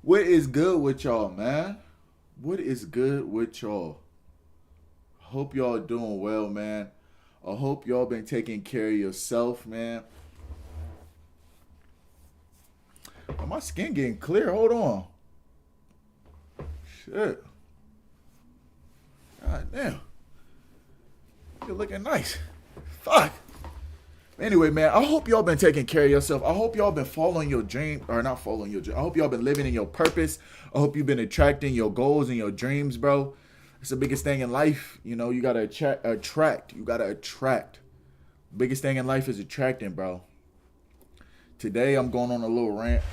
What is good with y'all, man? What is good with y'all? Hope y'all doing well, man. I hope y'all been taking care of yourself, man. Oh, my skin getting clear. Hold on. Shit. God damn. You're looking nice. Fuck. Anyway, man, I hope y'all been taking care of yourself. I hope y'all been following your dream, or not following your dream. I hope y'all been living in your purpose. I hope you've been attracting your goals and your dreams, bro. It's the biggest thing in life. You know, you gotta attract. You gotta attract. Biggest thing in life is attracting, bro. Today I'm going on a little rant.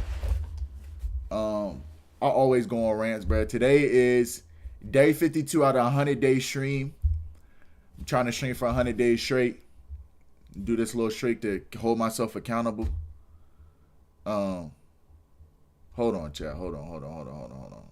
I always go on rants, bro. Today is day 52 out of 100-day stream. I'm trying to stream for 100 days straight. Do this little streak to hold myself accountable. Um, hold on, chat. Hold on.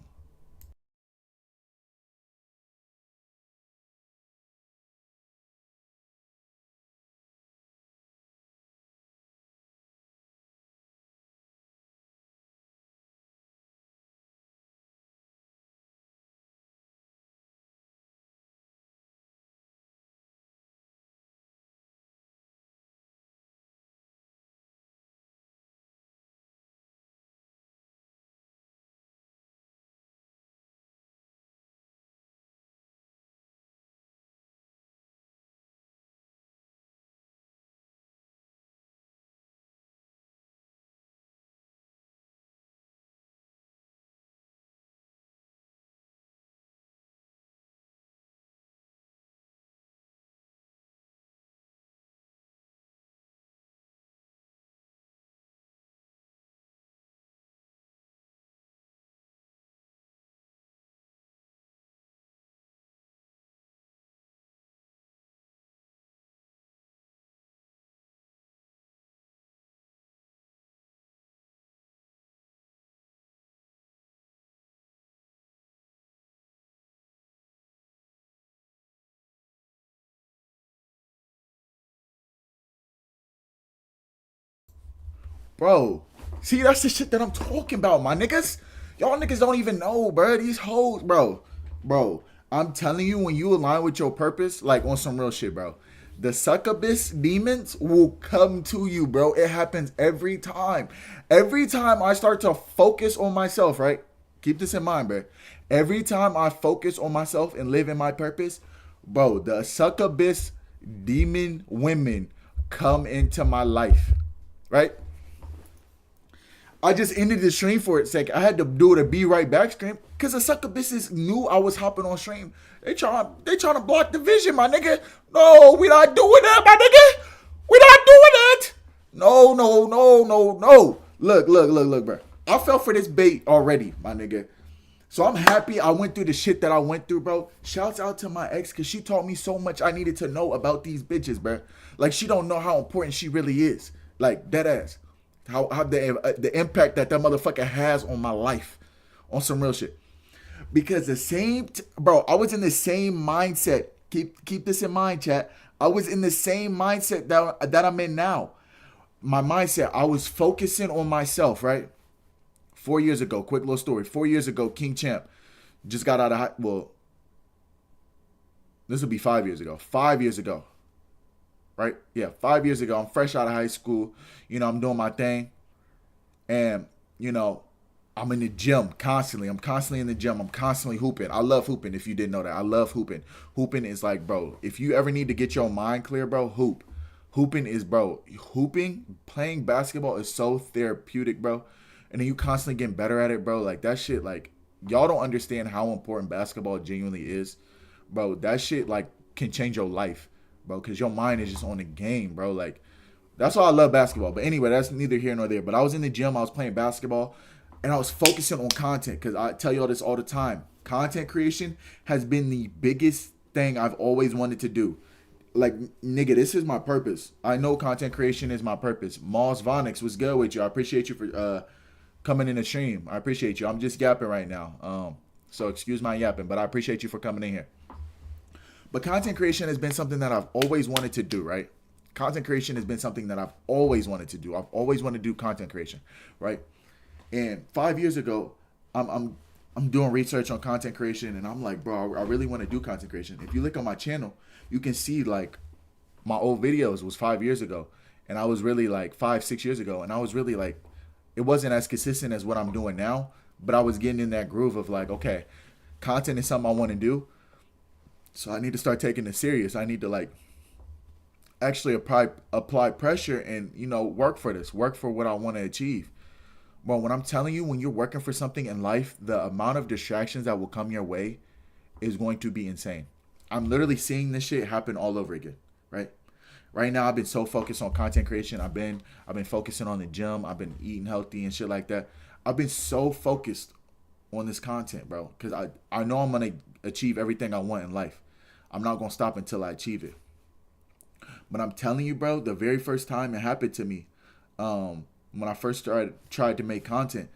Bro, see, that's the shit that I'm talking about, my niggas. Y'all niggas don't even know, bro. These hoes, bro. Bro, I'm telling you, when you align with your purpose, like on some real shit, bro, the succubus demons will come to you, bro. It happens every time. Every time I start to focus on myself, right? Keep this in mind, bro. Every time I focus on myself and live in my purpose, bro, the succubus demon women come into my life, right? I just ended the stream for a sec. I had to do it a be right back stream because the succubuses knew I was hopping on stream. They trying to block the vision, my nigga. No, we not doing that, my nigga. We not doing that. No. Look, bro. I fell for this bait already, my nigga. So I'm happy I went through the shit that I went through, bro. Shouts out to my ex because she taught me so much I needed to know about these bitches, bro. Like she don't know how important she really is. Like dead ass. How the impact that motherfucker has on my life, on some real shit. Because bro, I was in the same mindset. Keep this in mind, chat. I was in the same mindset that I'm in now. My mindset, I was focusing on myself, right? 4 years ago, quick little story. 4 years ago, King Champ just got out of well, this will be 5 years ago. 5 years ago, right? Yeah, 5 years ago. I'm fresh out of high school. I'm doing my thing. And, I'm in the gym constantly. I'm constantly in the gym. I'm constantly hooping. I love hooping, if you didn't know that. I love hooping. Hooping is like, bro, if you ever need to get your mind clear, bro, hoop. Hooping is, bro, playing basketball is so therapeutic, bro. And then you constantly getting better at it, bro. Like, that shit, like, y'all don't understand how important basketball genuinely is. Bro, that shit, like, can change your life, bro, because your mind is just on the game, bro. Like, that's why I love basketball. But anyway, that's neither here nor there. But I was in the gym, I was playing basketball, and I was focusing on content because I tell y'all this all the time. Content creation has been the biggest thing I've always wanted to do. Like, nigga, this is my purpose. I know content creation is my purpose. Moss Vonix was good with you. I appreciate you for coming in the stream. I appreciate you. I'm just yapping right now. So excuse my yapping, but I appreciate you for coming in here. But content creation has been something that I've always wanted to do, right? Content creation has been something that I've always wanted to do. I've always wanted to do content creation, right? And 5 years ago, I'm I'm I'm doing research on content creation, and I'm like, bro, I really want to do content creation. If you look on my channel, you can see like my old videos was 5 years ago, and I was really like 5, 6 years ago, and I was really like, it wasn't as consistent as what I'm doing now, but I was getting in that groove of like, okay, content is something I want to do, so I need to start taking it serious. I need to like actually apply pressure and work for this, work for what I want to achieve. Well, when I'm telling you, when you're working for something in life, the amount of distractions that will come your way is going to be insane. I'm literally seeing this shit happen all over again, right? Right now, I've been so focused on content creation. I've been focusing on the gym. I've been eating healthy and shit like that. I've been so focused on this content, bro, because I know I'm gonna achieve everything I want in life. I'm not gonna stop until I achieve it. But I'm telling you, bro, the very first time it happened to me, when I first tried to make content,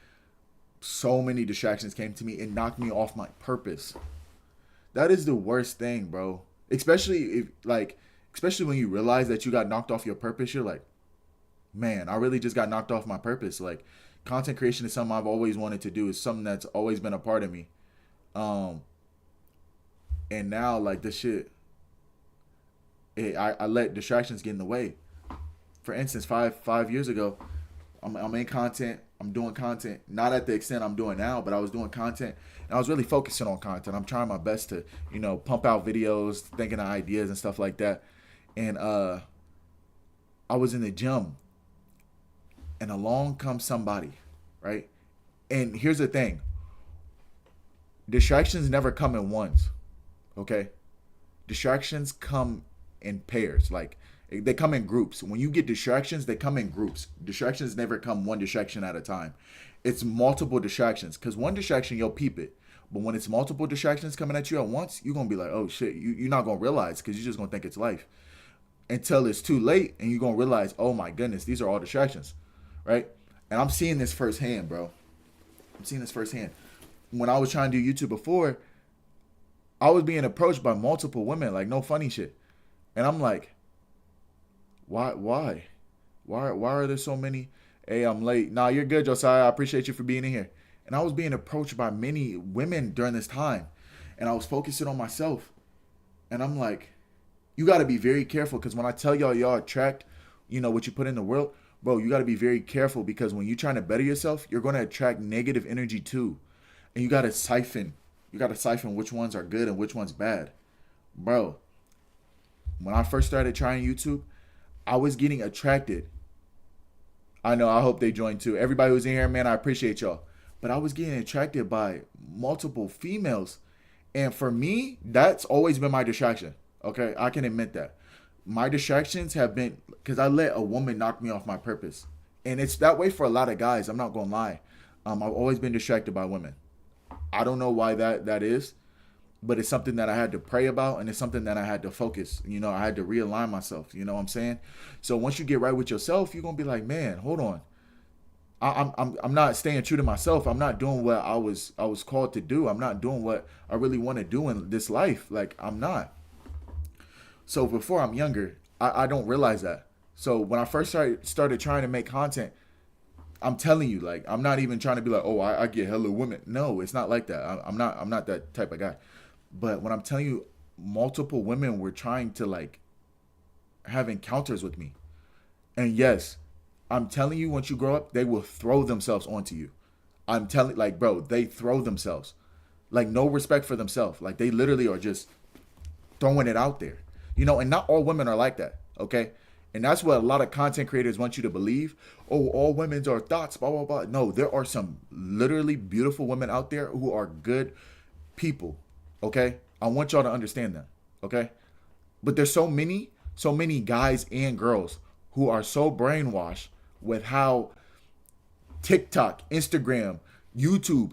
so many distractions came to me. It knocked me off my purpose. That is the worst thing, bro. Especially when you realize that you got knocked off your purpose, you're like, man, I really just got knocked off my purpose. Like, content creation is something I've always wanted to do. It's something that's always been a part of me. Um, and now like this shit, I let distractions get in the way. For instance, five years ago, I'm in content. I'm doing content, not at the extent I'm doing now, but I was doing content, and I was really focusing on content. I'm trying my best to, pump out videos, thinking of ideas and stuff like that. And I was in the gym, and along comes somebody, right? And here's the thing: distractions never come in ones, okay? Distractions come in pairs. Like, they come in groups. When you get distractions, they come in groups. Distractions never come one distraction at a time. It's multiple distractions. Because one distraction, you'll peep it. But when it's multiple distractions coming at you at once, you're going to be like, oh shit, you're not going to realize because you're just going to think it's life. Until it's too late and you're going to realize, oh my goodness, these are all distractions, right? And I'm seeing this firsthand, bro. I'm seeing this firsthand. When I was trying to do YouTube before, I was being approached by multiple women, like no funny shit. And I'm like, why are there so many? Hey, I'm late. Nah, you're good, Josiah. I appreciate you for being in here. And I was being approached by many women during this time, and I was focusing on myself. And I'm like, you got to be very careful, because when I tell y'all attract, what you put in the world, bro, you got to be very careful, because when you're trying to better yourself, you're going to attract negative energy too, and you got to siphon. You got to siphon which ones are good and which ones bad, bro. When I first started trying YouTube, I was getting attracted. I know, I hope they joined too. Everybody who's in here, man, I appreciate y'all. But I was getting attracted by multiple females. And for me, that's always been my distraction. Okay, I can admit that. My distractions have been because I let a woman knock me off my purpose. And it's that way for a lot of guys. I'm not going to lie. I've always been distracted by women. I don't know why that is, but it's something that I had to pray about, and it's something that I had to focus. I had to realign myself. You know what I'm saying? So once you get right with yourself, you're gonna be like, man, hold on. I'm not staying true to myself. I'm not doing what I was called to do. I'm not doing what I really want to do in this life. Like, I'm not. So before I'm younger, I don't realize that. So when I first started trying to make content, I'm telling you, like, I'm not even trying to be like, oh, I get hella women. No, it's not like that. I'm not that type of guy. But when I'm telling you, multiple women were trying to like have encounters with me. And yes, I'm telling you, once you grow up, they will throw themselves onto you. I'm telling, like, bro, they throw themselves. Like, no respect for themselves. Like, they literally are just throwing it out there. And not all women are like that, okay? And that's what a lot of content creators want you to believe. Oh, all women's are thoughts, blah, blah, blah. No, there are some literally beautiful women out there who are good people, okay? I want y'all to understand that, okay? But there's so many guys and girls who are so brainwashed with how TikTok, Instagram, YouTube,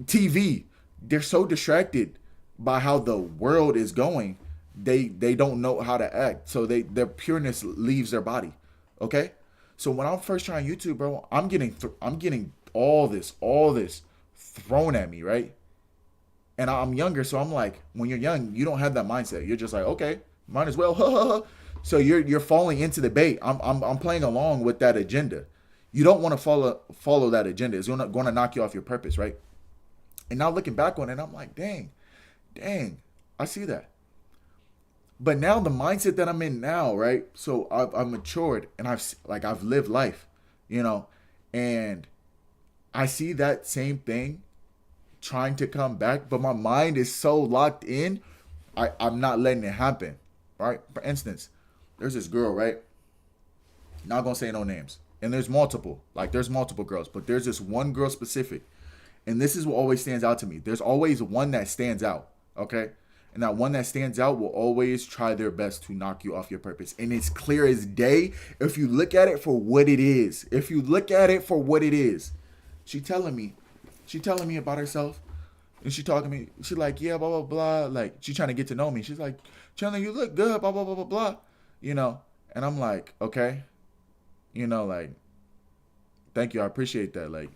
TV, they're so distracted by how the world is going. They don't know how to act. So their pureness leaves their body. Okay? So when I'm first trying YouTube, bro, I'm getting all this thrown at me, right? And I'm younger, so I'm like, when you're young, you don't have that mindset. You're just like, okay, might as well. So you're falling into the bait. I'm playing along with that agenda. You don't want to follow that agenda. It's going to knock you off your purpose, right? And now looking back on it, I'm like, dang, I see that. But now the mindset that I'm in now, right? So I've matured and I've lived life, you know, and I see that same thing trying to come back, but my mind is so locked in, I'm not letting it happen. Right? For instance, there's this girl, right? Not gonna say no names. And there's multiple girls, but there's this one girl specific. And this is what always stands out to me. There's always one that stands out. Okay? And that one that stands out will always try their best to knock you off your purpose. And it's clear as day if you look at it for what it is. If you look at it for what it is. She telling me about herself. And she talking to me. She like, yeah, blah, blah, blah. Like, she trying to get to know me. She's like, Chandler, you look good, blah, blah, blah, blah, blah. You know? And I'm like, okay. You know, like, thank you. I appreciate that. Like,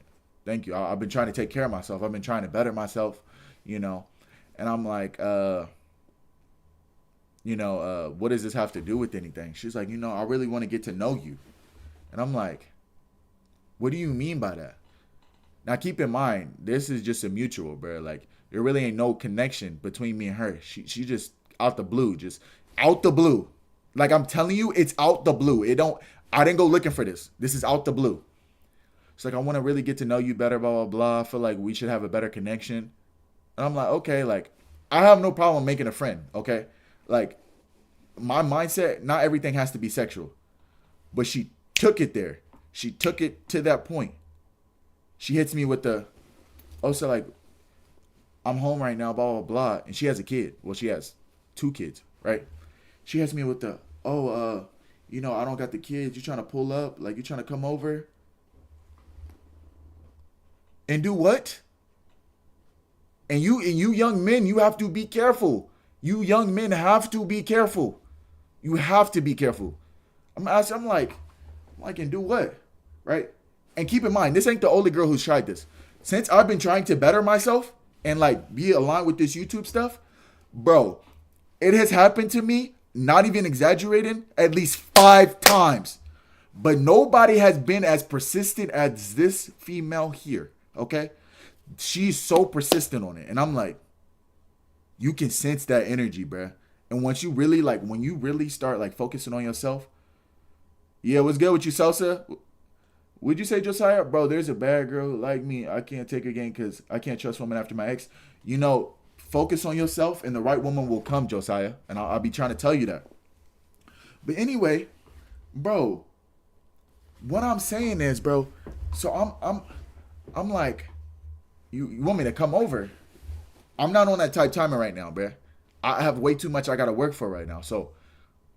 thank you. I've been trying to take care of myself. I've been trying to better myself, you know? And I'm like, what does this have to do with anything? She's like, I really want to get to know you. And I'm like, what do you mean by that? Now, keep in mind, this is just a mutual, bro. Like, there really ain't no connection between me and her. She just out the blue, just out the blue. Like, I'm telling you, it's out the blue. I didn't go looking for this. This is out the blue. It's like, I want to really get to know you better, blah, blah, blah. I feel like we should have a better connection. And I'm like, okay, like, I have no problem making a friend, okay? Like, my mindset, not everything has to be sexual. But she took it there. She took it to that point. She hits me with so like, I'm home right now, blah, blah, blah. And she has a kid. Well, she has 2 kids, right? She hits me with I don't got the kids. You trying to pull up? Like, you trying to come over? And do what? And you young men, you have to be careful. You young men have to be careful. You have to be careful. I'm like, and do what? Right? And keep in mind, this ain't the only girl who's tried this. Since I've been trying to better myself and like be aligned with this YouTube stuff, bro, it has happened to me, not even exaggerating, at least 5 times. But nobody has been as persistent as this female here, okay? She's so persistent on it. And I'm like, you can sense that energy, bruh. And once you really, like, when you really start, like, focusing on yourself, yeah, what's good with you, Salsa? Would you say, Josiah? Bro, there's a bad girl like me. I can't take her again because I can't trust women after my ex. Focus on yourself and the right woman will come, Josiah. And I'll be trying to tell you that. But anyway, bro, what I'm saying is, bro, so I'm like, you want me to come over? I'm not on that type timing right now, bro. I have way too much I got to work for right now. So,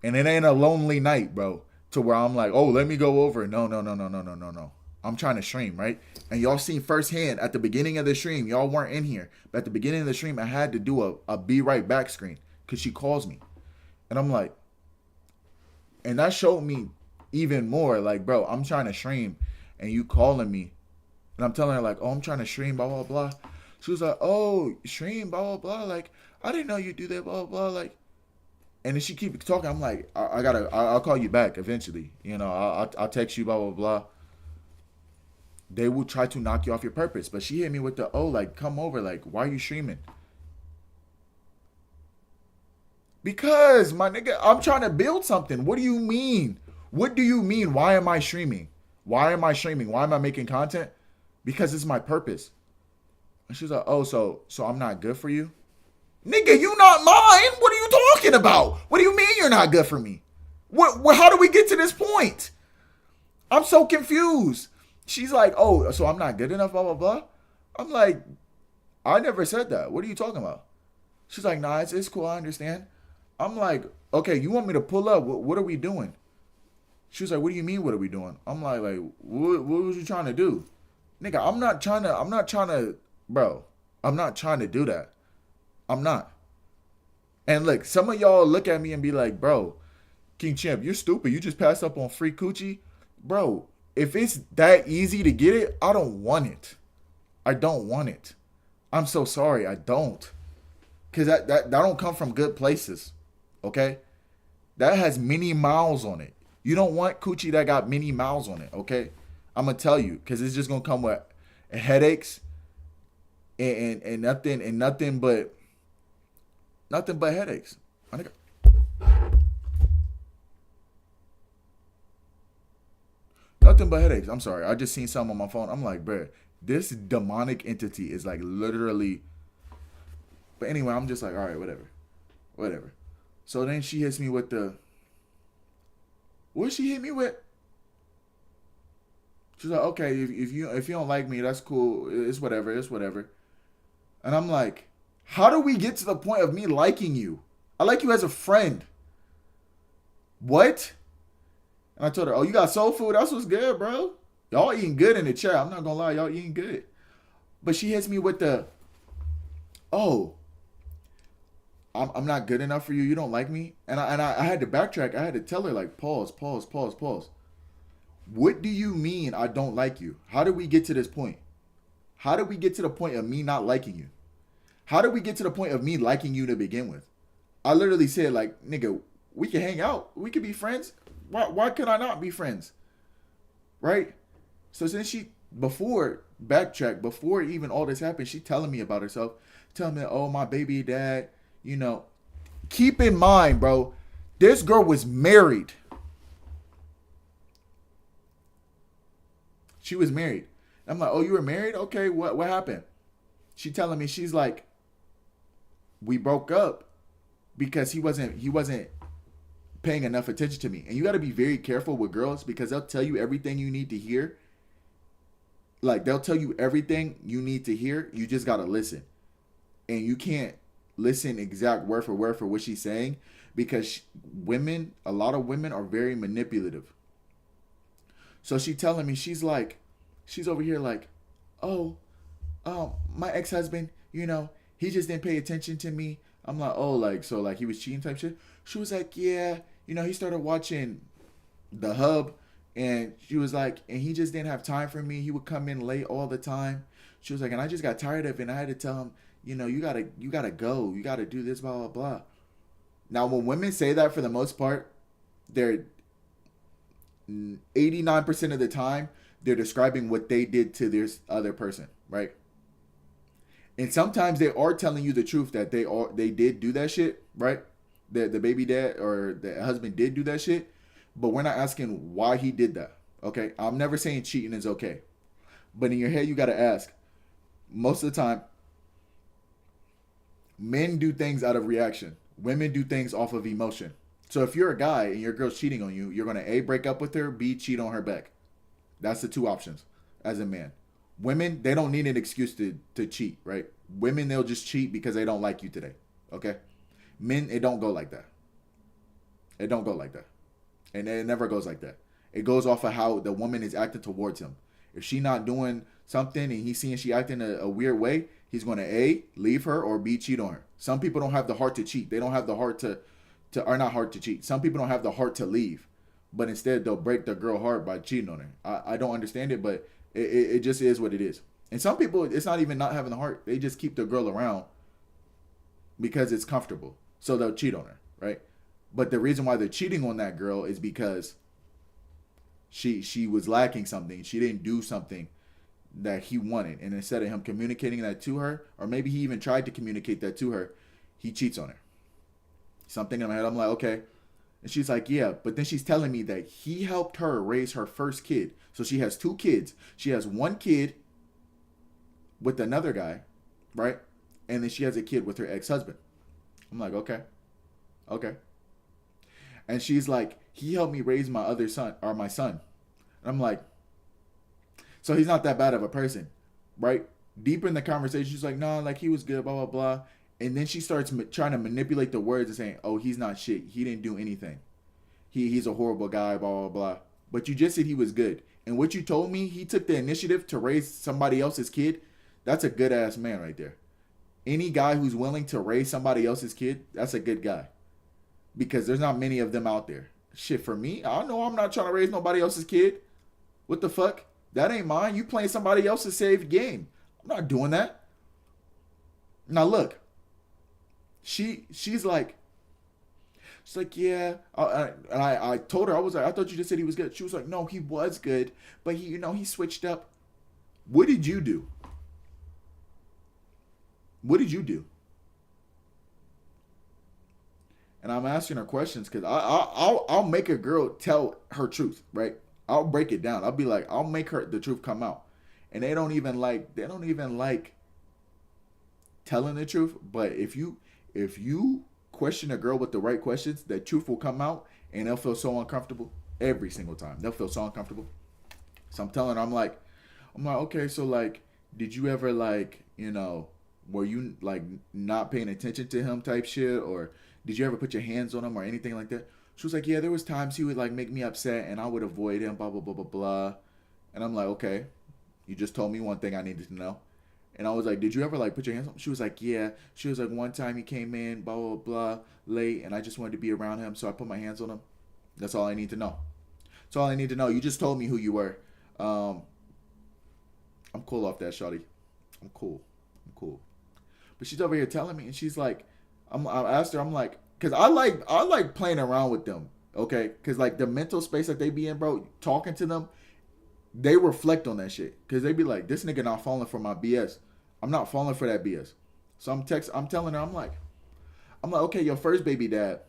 and it ain't a lonely night, bro, to where I'm like, oh, let me go over. No. I'm trying to stream, right? And y'all seen firsthand at the beginning of the stream, y'all weren't in here, but at the beginning of the stream, I had to do a be right back screen because she calls me. And I'm like, and that showed me even more, like, bro, I'm trying to stream and you calling me. And I'm telling her, like, oh, I'm trying to stream, blah, blah, blah. She was like, oh, stream, blah, blah, blah. Like, I didn't know you do that, blah, blah, blah. Like, and then she keep talking. I'm like, I'll call you back eventually. I'll text you, blah, blah, blah. They will try to knock you off your purpose. But she hit me with like, come over. Like, why are you streaming? Because, my nigga, I'm trying to build something. What do you mean? What do you mean? Why am I streaming? Why am I streaming? Why am I making content? Because it's my purpose. And she's like, oh, so I'm not good for you? Nigga, you not mine. What are you talking about? What do you mean you're not good for me? How do we get to this point? I'm so confused. She's like, oh, so I'm not good enough, blah, blah, blah. I'm like, I never said that. What are you talking about? She's like, nah, it's cool. I understand. I'm like, okay, you want me to pull up? What are we doing? She was like, what do you mean, what are we doing? I'm like, what was you trying to do? Nigga, I'm not trying to, bro, I'm not trying to do that. I'm not. And look, some of y'all look at me and be like, bro, King Champ, you're stupid. You just passed up on free coochie. Bro, if it's that easy to get it, I don't want it. I don't want it. I'm so sorry. I don't. Because that don't come from good places. Okay? That has many miles on it. You don't want coochie that got many miles on it. Okay? I'm going to tell you. Because it's just going to come with headaches and nothing but headaches. My nigga. Nothing but headaches. I'm sorry. I just seen something on my phone. I'm like, bruh, this demonic entity is like literally. But anyway, I'm just like, all right, whatever, whatever. So then she hits me with the. What she hit me with? She's like, okay, if you don't like me, that's cool. It's whatever. It's whatever. And I'm like, how do we get to the point of me liking you? I like you as a friend. What? And I told her, oh, you got soul food? That's what's good, bro. Y'all eating good in the chat. I'm not gonna lie, y'all eating good. But she hits me with the, oh, I'm not good enough for you. You don't like me. And I had to backtrack. I had to tell her like, pause, pause, pause, pause. What do you mean I don't like you? How did we get to this point? How did we get to the point of me not liking you? How did we get to the point of me liking you to begin with? I literally said like, nigga, we can hang out. We can be friends. Why could I not be friends? Right? So then she, before even all this happened, she telling me about herself, telling me, oh, my baby dad, you know. Keep in mind, bro, this girl was married. She was married. I'm like, oh, you were married? Okay, what happened? She telling me, she's like, we broke up because he wasn't paying enough attention to me. And you got to be very careful with girls because they'll tell you everything you need to hear. Like, they'll tell you everything you need to hear. You just got to listen. And you can't listen exact word for what she's saying because a lot of women are very manipulative. So she telling me, she's over here like, oh, my ex-husband, he just didn't pay attention to me. I'm like, oh, like, so like he was cheating type shit. She was like, yeah, he started watching The Hub, and she was like, and he just didn't have time for me. He would come in late all the time. She was like, and I just got tired of it, and I had to tell him, you gotta go, you gotta do this, blah, blah, blah. Now, when women say that, for the most part, they're 89% of the time, they're describing what they did to this other person, right? And sometimes they are telling you the truth that they did do that shit, right? The baby dad or the husband did do that shit, but we're not asking why he did that. Okay, I'm never saying cheating is okay, but in your head you got to ask. Most of the time, men do things out of reaction. Women do things off of emotion. So if you're a guy and your girl's cheating on you, you're gonna A, break up with her, B, cheat on her back. That's the two options as a man. Women, they don't need an excuse to cheat, right? Women, they'll just cheat because they don't like you today. Okay? Men, it don't go like that. It don't go like that. And it never goes like that. It goes off of how the woman is acting towards him. If she not doing something and he's seeing she acting a weird way, he's going to A, leave her, or B, cheat on her. Some people don't have the heart to cheat. They don't have the heart or not heart to cheat. Some people don't have the heart to leave. But instead, they'll break the girl heart by cheating on her. I don't understand it, but it just is what it is. And some people, it's not even not having the heart. They just keep the girl around because it's comfortable. So they'll cheat on her, right? But the reason why they're cheating on that girl is because she was lacking something. She didn't do something that he wanted. And instead of him communicating that to her, or maybe he even tried to communicate that to her, he cheats on her. Something in my head, I'm like, okay. And she's like, yeah. But then she's telling me that he helped her raise her first kid. So she has 2 kids. She has 1 kid with another guy, right? And then she has a kid with her ex-husband. I'm like, okay. And she's like, he helped me raise my son. And I'm like, so he's not that bad of a person, right? Deeper in the conversation, she's like, no, like he was good, blah, blah, blah. And then she starts trying to manipulate the words and saying, oh, he's not shit. He didn't do anything. He's a horrible guy, blah, blah, blah. But you just said he was good. And what you told me, he took the initiative to raise somebody else's kid. That's a good ass man right there. Any guy who's willing to raise somebody else's kid, that's a good guy. Because there's not many of them out there. Shit, for me, I know I'm not trying to raise nobody else's kid. What the fuck? That ain't mine. You playing somebody else's saved game. I'm not doing that. Now look. She's like, yeah. And I told her, I was like, I thought you just said he was good. She was like, no, he was good. But he switched up. What did you do? What did you do? And I'm asking her questions because I'll make a girl tell her truth, right? I'll break it down. I'll be like, I'll make her the truth come out, and they don't even like telling the truth. But if you question a girl with the right questions, the truth will come out, and they'll feel so uncomfortable every single time. They'll feel so uncomfortable. So I'm telling her, I'm like, okay, so like, did you ever like, were you like not paying attention to him type shit, or did you ever put your hands on him or anything like that? She was like, yeah, there was times he would like make me upset and I would avoid him, blah blah blah blah blah. And I'm like, okay, you just told me one thing I needed to know. And I was like, did you ever like put your hands on him? She was like, yeah. She was like, one time he came in, blah blah blah, late, and I just wanted to be around him, so I put my hands on him. That's all I need to know. That's all I need to know. You just told me who you were. Um, I'm cool off that, shawty. I'm cool. I'm cool. But she's over here telling me, and she's like, I asked her, I'm like, cause I like playing around with them, okay? Cause like the mental space that they be in, bro, talking to them, they reflect on that shit. Cause they be like, this nigga not falling for my BS. I'm not falling for that BS. So I'm telling her, I'm like, okay, your first baby dad,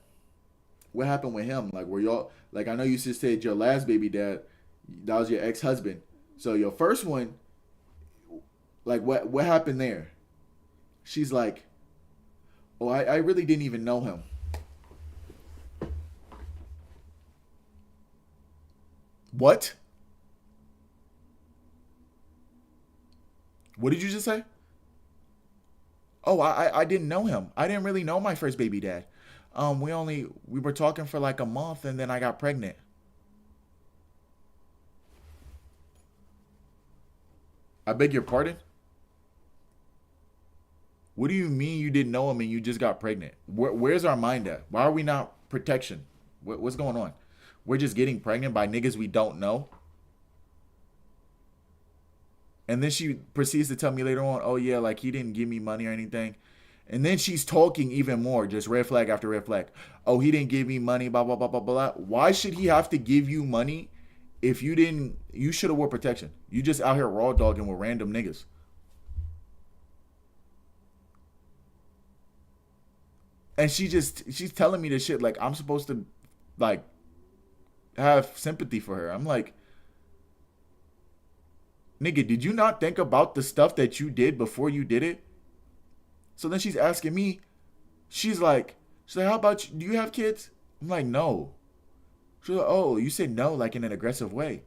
what happened with him? Like, were y'all like? I know you just said your last baby dad, that was your ex husband. So your first one, like, what happened there? She's like, oh, I really didn't even know him. What? What did you just say? Oh, I didn't know him. I didn't really know my first baby dad. We were talking for like a month and then I got pregnant. I beg your pardon? What do you mean you didn't know him and you just got pregnant? Where's our mind at? Why are we not protection? What's going on? We're just getting pregnant by niggas we don't know. And then she proceeds to tell me later on, oh yeah, like he didn't give me money or anything. And then she's talking even more, just red flag after red flag. Oh, he didn't give me money, blah blah blah blah blah. Why should he have to give you money if you didn't? You should have wore protection. You just out here raw dogging with random niggas. And she's telling me this shit like I'm supposed to like have sympathy for her. I'm like, nigga, did you not think about the stuff that you did before you did it? So then she's asking me, she's like, how about you? Do you have kids? I'm like, no. She's like, oh, you said no, like in an aggressive way.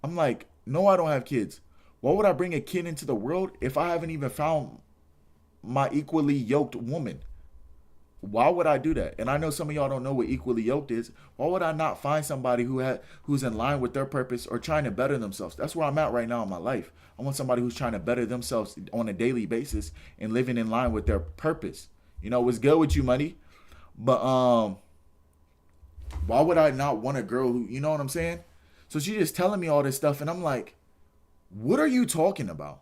I'm like, no, I don't have kids. Why would I bring a kid into the world if I haven't even found my equally yoked woman? Why would I do that? And I know some of y'all don't know what equally yoked is. Why would I not find somebody who's in line with their purpose or trying to better themselves? That's where I'm at right now in my life. I want somebody who's trying to better themselves on a daily basis and living in line with their purpose. What's good with you, money? But why would I not want a girl who, you know what I'm saying? So she's just telling me all this stuff, and I'm like, what are you talking about?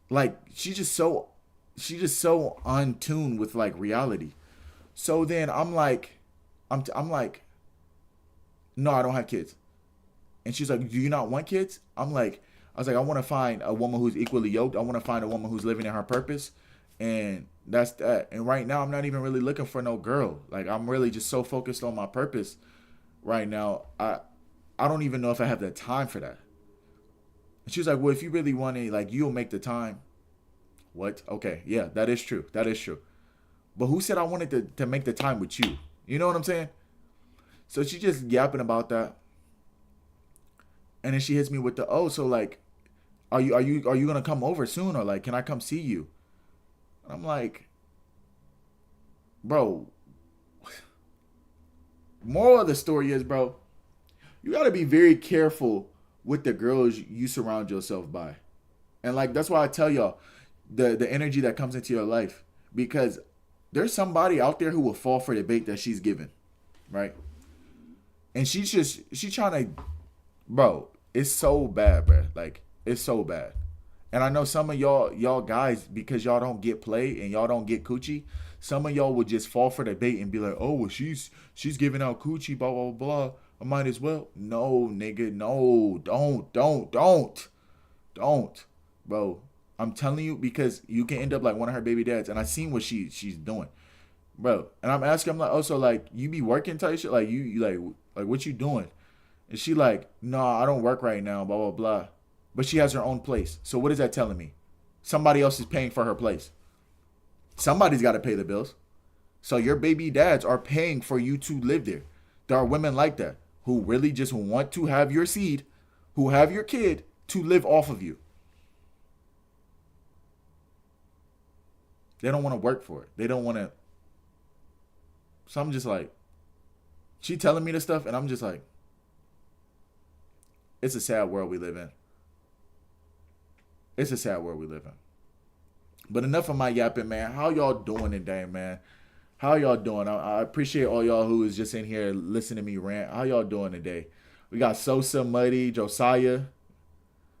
Like she's just so untuned with like reality. So then I'm like, no, I don't have kids. And she's like, do you not want kids? I was like, I want to find a woman who's equally yoked. I want to find a woman who's living in her purpose. And that's that. And right now, I'm not even really looking for no girl. Like, I'm really just so focused on my purpose right now. I don't even know if I have the time for that. And she was like, well, if you really want it, like, you'll make the time. What? Okay. Yeah, that is true. That is true. But who said I wanted to make the time with you? You know what I'm saying? So she just yapping about that. And then she hits me with the, oh, so like, are you gonna come over soon, or like, can I come see you? And I'm like, bro, moral of the story is, bro, you gotta be very careful with the girls you surround yourself by. And like that's why I tell y'all the energy that comes into your life. Because there's somebody out there who will fall for the bait that she's given. Right? And she's trying to, bro, it's so bad, bro. Like, it's so bad. And I know some of y'all guys, because y'all don't get play and y'all don't get coochie, some of y'all would just fall for the bait and be like, oh, well, she's giving out coochie, blah blah blah. I might as well. No, nigga, no, don't, bro. I'm telling you, because you can end up like one of her baby dads. And I seen what she's doing, bro. And I'm asking, I'm like, oh, so like you be working type shit, like you like what you doing? And she like, no, I don't work right now, blah blah blah. But she has her own place. So what is that telling me? Somebody else is paying for her place. Somebody's got to pay the bills. So your baby dads are paying for you to live there. There are women like that who really just want to have your seed, who have your kid to live off of you. They don't want to work for it. They don't want to. So I'm just like, she telling me this stuff, and I'm just like, it's a sad world we live in. It's a sad world we live in. But enough of my yapping, man. How y'all doing today, man? How y'all doing? I appreciate all y'all who is just in here listening to me rant. How y'all doing today? We got Sosa, Muddy, Josiah.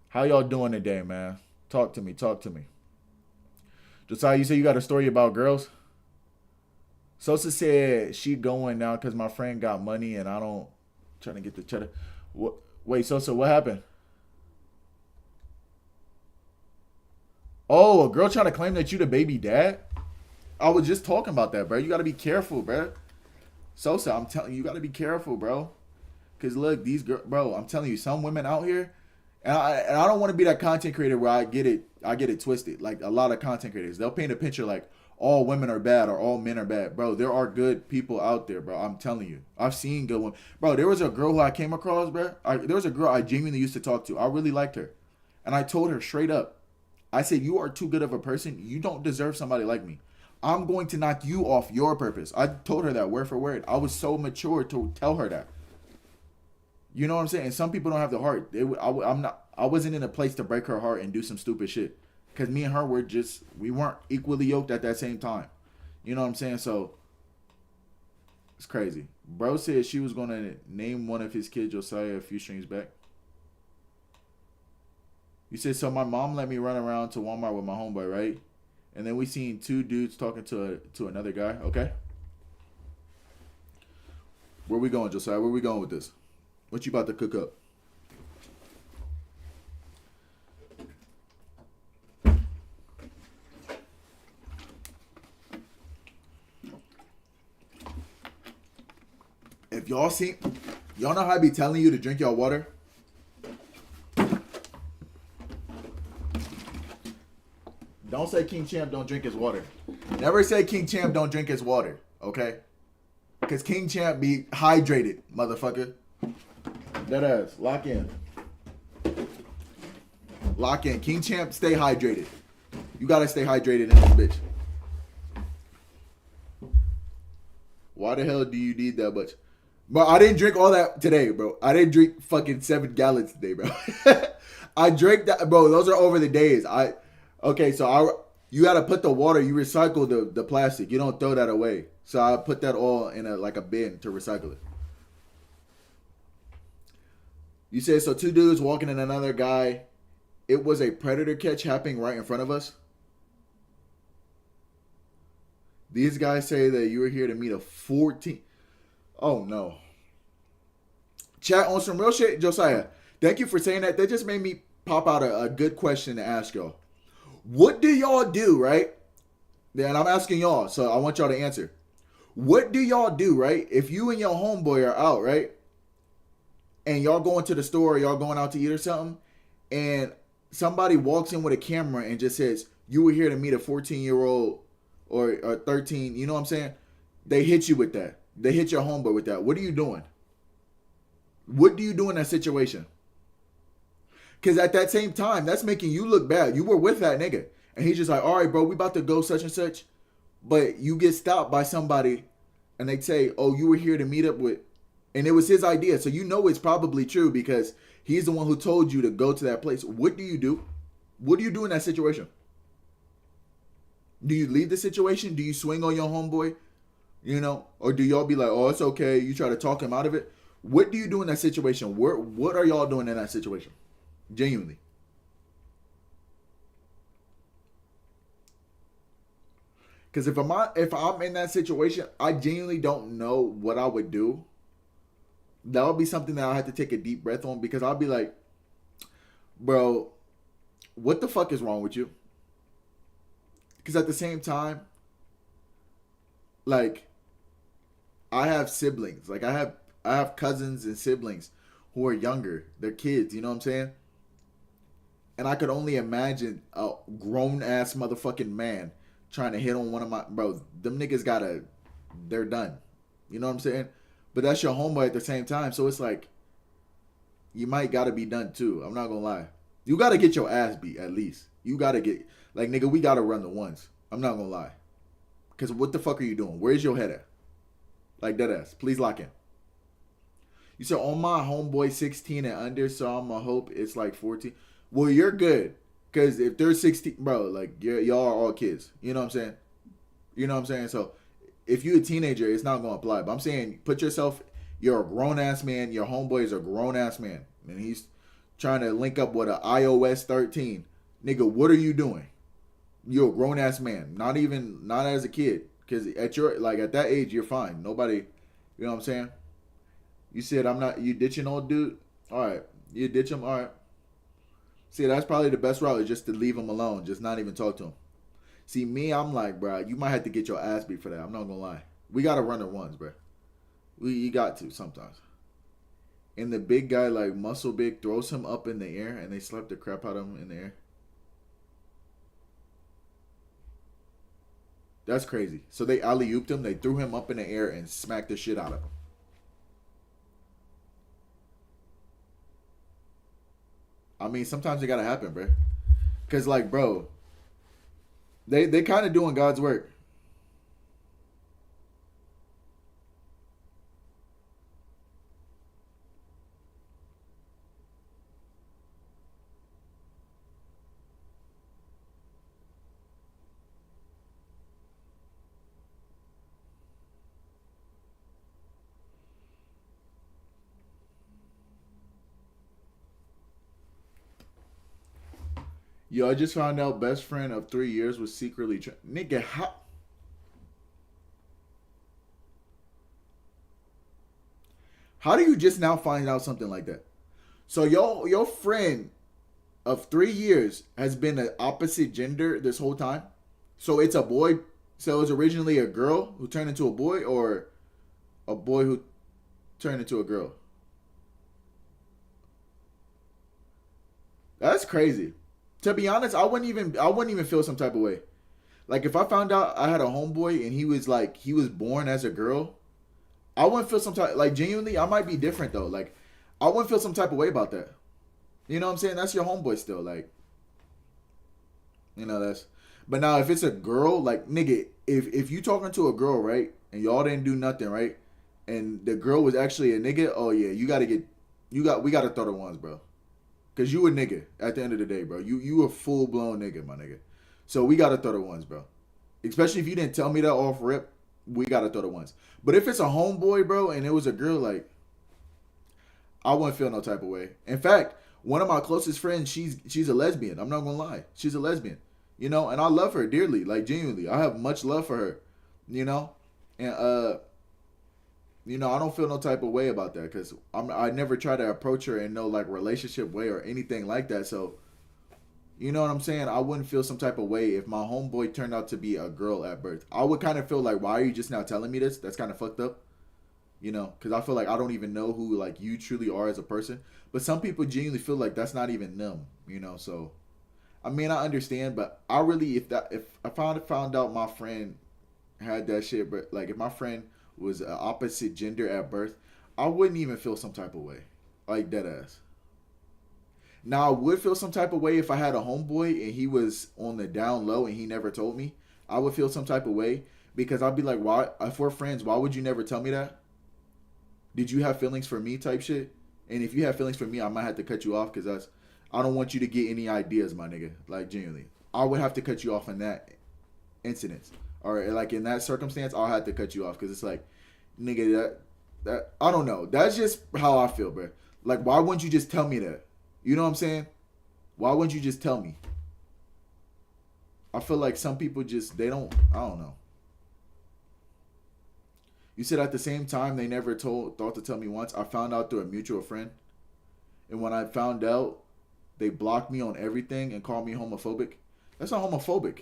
How y'all doing today, man? Talk to me. Talk to me. Josiah, you say you got a story about girls? Sosa said she going now because my friend got money and I don't. Trying to get the cheddar. What? Wait, Sosa, what happened? Oh, a girl trying to claim that you the baby dad? I was just talking about that, bro. You got to be careful, bro. Sosa, I'm telling you, you got to be careful, bro. Because look, these girls, bro, I'm telling you, some women out here, and I don't want to be that content creator where I get it twisted. Like a lot of content creators, they'll paint a picture like all women are bad or all men are bad. Bro, there are good people out there, bro. I'm telling you. I've seen good ones. Bro, there was a girl who I came across, bro. There was a girl I genuinely used to talk to. I really liked her. And I told her straight up, I said, you are too good of a person. You don't deserve somebody like me. I'm going to knock you off your purpose. I told her that word for word. I was so mature to tell her that. You know what I'm saying? And some people don't have the heart. I wasn't in a place to break her heart and do some stupid shit. Because me and her we weren't equally yoked at that same time. You know what I'm saying? So, it's crazy. Bro said she was going to name one of his kids Josiah a few streams back. You said, so my mom let me run around to Walmart with my homeboy, right? And then we seen two dudes talking to another guy. Okay. Where we going, Josiah? Where we going with this? What you about to cook up? If y'all y'all know how I be telling you to drink y'all water? Don't say King Champ don't drink his water. Never say King Champ don't drink his water, okay? Because King Champ be hydrated, motherfucker. That ass. Lock in. Lock in. King Champ, stay hydrated. You gotta stay hydrated in this bitch. Why the hell do you need that much? Bro, I didn't drink all that today, bro. I didn't drink fucking 7 gallons today, bro. I drank that, bro. Those are over the days. You gotta put the water. You recycle the plastic. You don't throw that away. So I put that all in a bin to recycle it. You said so. 2 dudes walking in another guy. It was a predator catch happening right in front of us. These guys say that you were here to meet a 14. Oh no. Chat on some real shit, Josiah. Thank you for saying that. That just made me pop out a good question to ask y'all. What do y'all do, right? And I'm asking y'all, so I want y'all to answer. What do y'all do, right? If you and your homeboy are out, right? And y'all going to the store, or y'all going out to eat or something, and somebody walks in with a camera and just says, you were here to meet a 14-year-old or 13, you know what I'm saying? They hit you with that. They hit your homeboy with that. What are you doing? What do you do in that situation? Because at that same time, that's making you look bad. You were with that nigga. And he's just like, all right, bro, we about to go such and such. But you get stopped by somebody and they say, oh, you were here to meet up with. And it was his idea. So you know it's probably true because he's the one who told you to go to that place. What do you do? What do you do in that situation? Do you leave the situation? Do you swing on your homeboy? You know? Or do y'all be like, oh, it's okay. You try to talk him out of it? What do you do in that situation? What are y'all doing in that situation? Genuinely. Because if I'm in that situation, I genuinely don't know what I would do. That would be something that I have to take a deep breath on because I'll be like, bro, what the fuck is wrong with you? Because at the same time, like I have siblings. Like I have cousins and siblings who are younger. They're kids, you know what I'm saying? And I could only imagine a grown ass motherfucking man trying to hit on one of my bro. Them niggas gotta, they're done. You know what I'm saying? But that's your homeboy at the same time. So it's like you might gotta be done too. I'm not gonna lie. You gotta get your ass beat at least. You gotta get like nigga. We gotta run the ones. I'm not gonna lie. Cause what the fuck are you doing? Where's your head at? Like dead ass. Please lock in. You said on my homeboy 16 and under, so I'm gonna hope it's like 14. Well, you're good. Cause if they're 16, bro, like y'all are all kids. You know what I'm saying? You know what I'm saying? So if you're a teenager, it's not gonna apply. But I'm saying put yourself, you're a grown ass man, your homeboy is a grown ass man. And he's trying to link up with an iOS 13. Nigga, what are you doing? You're a grown ass man. Not as a kid. Cause at your like at that age you're fine. Nobody, you know what I'm saying? You said I'm not. You ditching old dude. All right. You ditch him. All right. See, that's probably the best route is just to leave him alone. Just not even talk to him. See, me, I'm like, bro, you might have to get your ass beat for that. I'm not gonna lie. We gotta run it once, bro. You got to sometimes. And the big guy, like muscle big, throws him up in the air, and they slap the crap out of him in the air. That's crazy. So they alley ooped him. They threw him up in the air and smacked the shit out of him. I mean, sometimes it gotta happen, bro. Cause like, bro, they kind of doing God's work. Yo, I just found out best friend of 3 years was secretly nigga. How do you just now find out something like that? So your friend of 3 years has been the opposite gender this whole time. So it's a boy. So it was originally a girl who turned into a boy, or a boy who turned into a girl. That's crazy. To be honest, I wouldn't even feel some type of way. Like if I found out I had a homeboy and he was born as a girl, I wouldn't feel some type like genuinely. I might be different though. Like I wouldn't feel some type of way about that. You know what I'm saying? That's your homeboy still. Like that's. But now if it's a girl, like nigga, if you talking to a girl right and y'all didn't do nothing right, and the girl was actually a nigga, oh yeah, we gotta throw the ones, bro. Cause you a nigga at the end of the day, bro. You a full blown nigga, my nigga. So we gotta throw the ones, bro. Especially if you didn't tell me that off rip, we gotta throw the ones. But if it's a homeboy, bro, and it was a girl, like I wouldn't feel no type of way. In fact, one of my closest friends, she's a lesbian. I'm not gonna lie, she's a lesbian. And I love her dearly, like genuinely. I have much love for her, you know, and I don't feel no type of way about that because I never try to approach her in no like relationship way or anything like that. So you know what I'm saying? I wouldn't feel some type of way if my homeboy turned out to be a girl at birth. I would kind of feel like, why are you just now telling me this? That's kind of fucked up. Because I feel like I don't even know who like you truly are as a person. But some people genuinely feel like that's not even them. So I mean, I understand, but I really, if I found out my friend had that shit, but like if my friend was a opposite gender at birth, I wouldn't even feel some type of way, like dead ass. Now I would feel some type of way if I had a homeboy and he was on the down low and he never told me. I would feel some type of way because I'd be like, why? If we're friends, why would you never tell me that? Did you have feelings for me, type shit? And if you have feelings for me, I might have to cut you off because I don't want you to get any ideas, my nigga. Like genuinely, I would have to cut you off in that incident. Or like in that circumstance, I'll have to cut you off because it's like, nigga, that I don't know. That's just how I feel, bro. Like, why wouldn't you just tell me that? You know what I'm saying? Why wouldn't you just tell me? I feel like some people just they don't. I don't know. You said at the same time they never thought to tell me once. I found out through a mutual friend, and when I found out, they blocked me on everything and called me homophobic. That's not homophobic.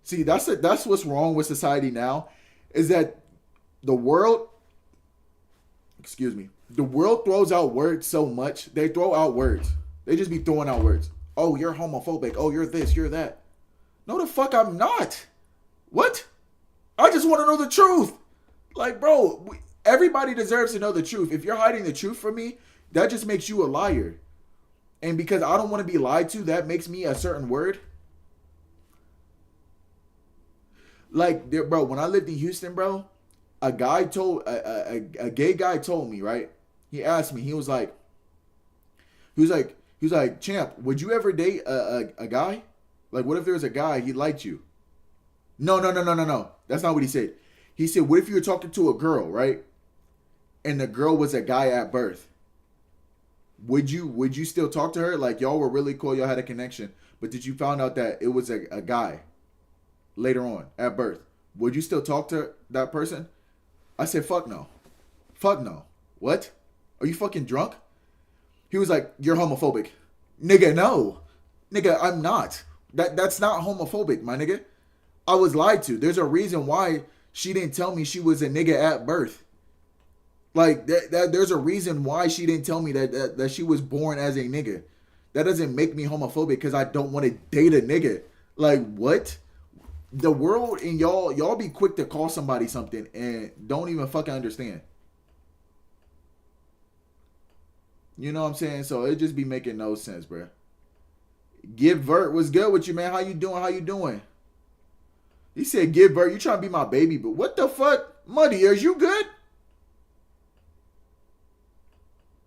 See, that's what's wrong with society now, is that the world, excuse me, the world throws out words so much. They throw out words. They just be throwing out words. Oh, you're homophobic. Oh, you're this, you're that. No, the fuck, I'm not. What? I just want to know the truth. Like, bro, everybody deserves to know the truth. If you're hiding the truth from me, that just makes you a liar. And because I don't want to be lied to, that makes me a certain word. Like, bro, when I lived in Houston, bro, a gay guy told me, right? He asked me, he was like, champ, would you ever date a guy? Like, what if there was a guy, he liked you? No, no, no, no, no, no. That's not what he said. He said, what if you were talking to a girl, right? And the girl was a guy at birth. Would you still talk to her? Like, y'all were really cool, y'all had a connection. But did you find out that it was a guy later on at birth? Would you still talk to that person? I said, fuck no. Fuck no. What? Are you fucking drunk? He was like, you're homophobic. Nigga, no. Nigga, I'm not. That's not homophobic, my nigga. I was lied to. There's a reason why she didn't tell me she was a nigga at birth. Like, there's a reason why she didn't tell me that she was born as a nigga. That doesn't make me homophobic because I don't want to date a nigga. Like, what? The world and y'all be quick to call somebody something and don't even fucking understand. You know what I'm saying? So it just be making no sense, bro. Give Vert, what's good with you, man? How you doing? How you doing? He said, give Vert, you trying to be my baby, but what the fuck? Muddy Ears, you good?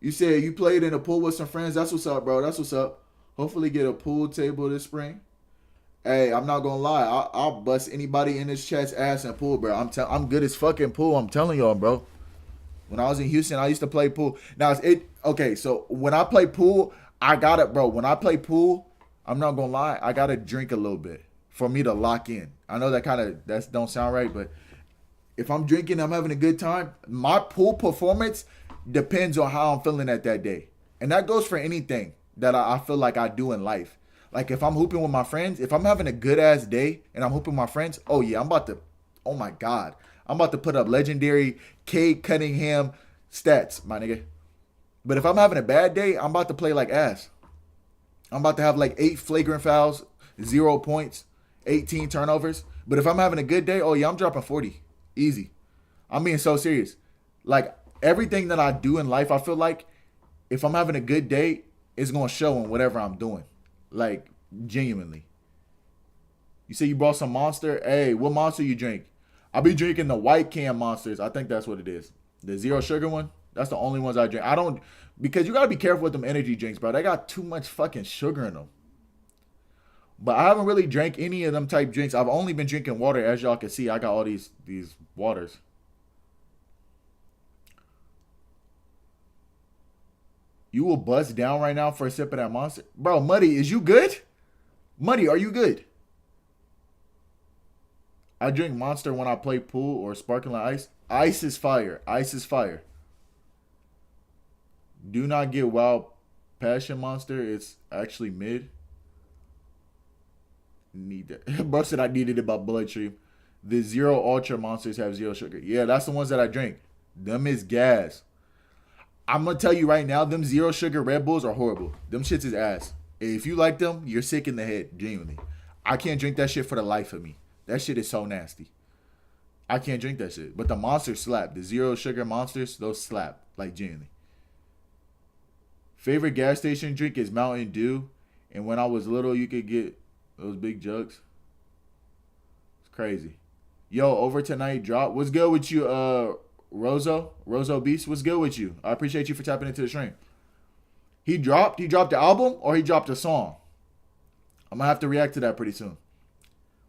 You said you played in a pool with some friends. That's what's up, bro. That's what's up. Hopefully get a pool table this spring. Hey, I'm not gonna lie. I'll bust anybody in this chat's ass in pool, bro. I'm good as fucking pool. I'm telling y'all, bro. When I was in Houston, I used to play pool. Now okay. So when I play pool, I got it, bro. When I play pool, I'm not gonna lie. I gotta drink a little bit for me to lock in. I know that don't sound right, but if I'm drinking, I'm having a good time. My pool performance depends on how I'm feeling at that day, and that goes for anything that I feel like I do in life. Like if I'm hooping with my friends, if I'm having a good ass day and I'm hooping with my friends, oh yeah, oh my God, I'm about to put up legendary Cade Cunningham stats, my nigga. But if I'm having a bad day, I'm about to play like ass. I'm about to have like 8 flagrant fouls, 0 points, 18 turnovers. But if I'm having a good day, oh yeah, I'm dropping 40. Easy. I'm being so serious. Like everything that I do in life, I feel like if I'm having a good day, it's going to show in whatever I'm doing. Like, genuinely. You say you brought some Monster? Hey, what Monster you drink? I be drinking the white can Monsters. I think that's what it is. The zero sugar one. That's the only ones I drink. I don't, because you got to be careful with them energy drinks, bro. They got too much fucking sugar in them. But I haven't really drank any of them type drinks. I've only been drinking water. As y'all can see, I got all these waters. You will bust down right now for a sip of that Monster? Bro, Muddy, is you good? Muddy, are you good? I drink Monster when I play pool or sparkling ice. Ice is fire. Ice is fire. Do not get Wild Passion Monster. It's actually mid. Need that. Bro said I needed it about bloodstream. The Zero Ultra Monsters have zero sugar. Yeah, that's the ones that I drink. Them is gas. I'm going to tell you right now, them zero sugar Red Bulls are horrible. Them shits is ass. If you like them, you're sick in the head, genuinely. I can't drink that shit for the life of me. That shit is so nasty. I can't drink that shit. But the Monsters slap. The zero sugar Monsters, those slap. Like, genuinely. Favorite gas station drink is Mountain Dew. And when I was little, you could get those big jugs. It's crazy. Yo, over tonight drop. What's good with you, Rozo Beast? What's good with you? I appreciate you for tapping into the stream. He dropped the album or he dropped a song? I'm gonna have to react to that pretty soon.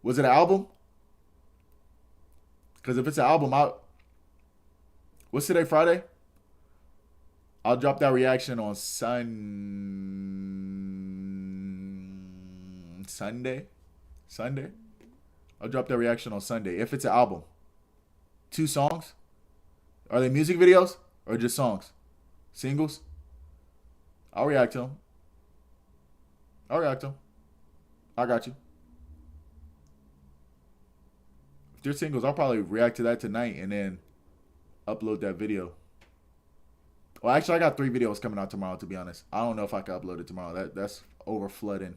Was it an album? Because if it's an album, what's today, Friday? I'll drop that reaction on Sunday. I'll drop that reaction on Sunday. If it's an album. 2 songs? Are they music videos or just songs? Singles? I'll react to them. I got you. they're singles, I'll probably react to that tonight and then upload that video. Well, actually, I got 3 videos coming out tomorrow. To be honest, I don't know if I can upload it tomorrow. That's over flooding.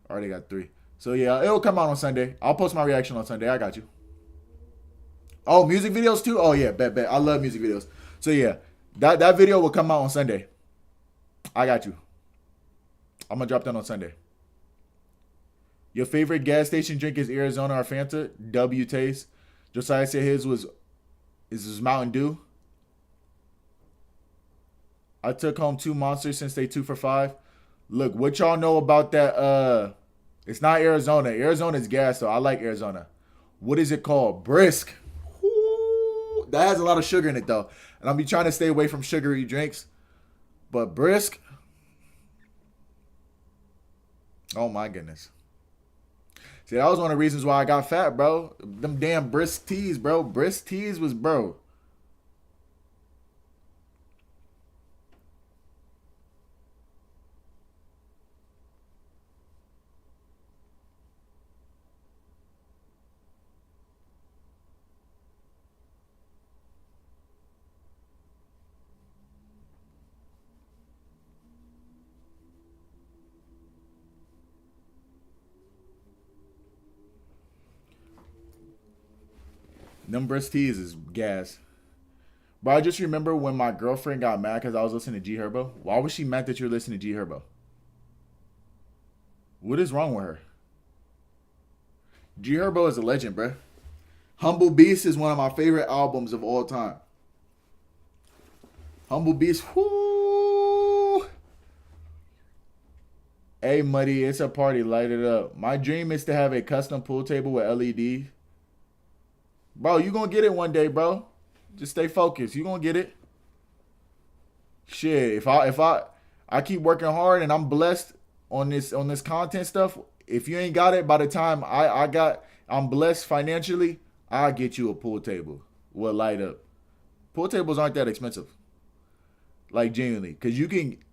I already got 3. So yeah, it'll come out on Sunday. I'll post my reaction on Sunday. I got you. Oh, music videos too? Oh yeah, bet. I love music videos. So yeah, that video will come out on Sunday. I got you. I'm gonna drop that on Sunday. Your favorite gas station drink is Arizona or Fanta? W taste. Josiah said his was Mountain Dew. I took home 2 Monsters since they 2 for $5. Look, what y'all know about that? It's not Arizona. Arizona's gas though. I like Arizona. What is it called? Brisk. Ooh, that has a lot of sugar in it though, and I'll be trying to stay away from sugary drinks. But Brisk. Oh my goodness. See, that was one of the reasons why I got fat, bro. Them damn Brisk teas, bro. Brisk teas was, bro. Them Brisk teas is gas. But I just remember when my girlfriend got mad because I was listening to G Herbo. Why was she mad that you're listening to G Herbo? What is wrong with her? G Herbo is a legend, bro. Humble Beast is one of my favorite albums of all time. Humble Beast, whoo! Hey, Muddy, it's a party. Light it up. My dream is to have a custom pool table with LED. Bro, you gonna get it one day, bro. Just stay focused. You gonna get it. Shit, if I keep working hard and I'm blessed on this content stuff, if you ain't got it by the time I'm blessed financially, I'll get you a pool table with light up. Pool tables aren't that expensive. Like genuinely. Cause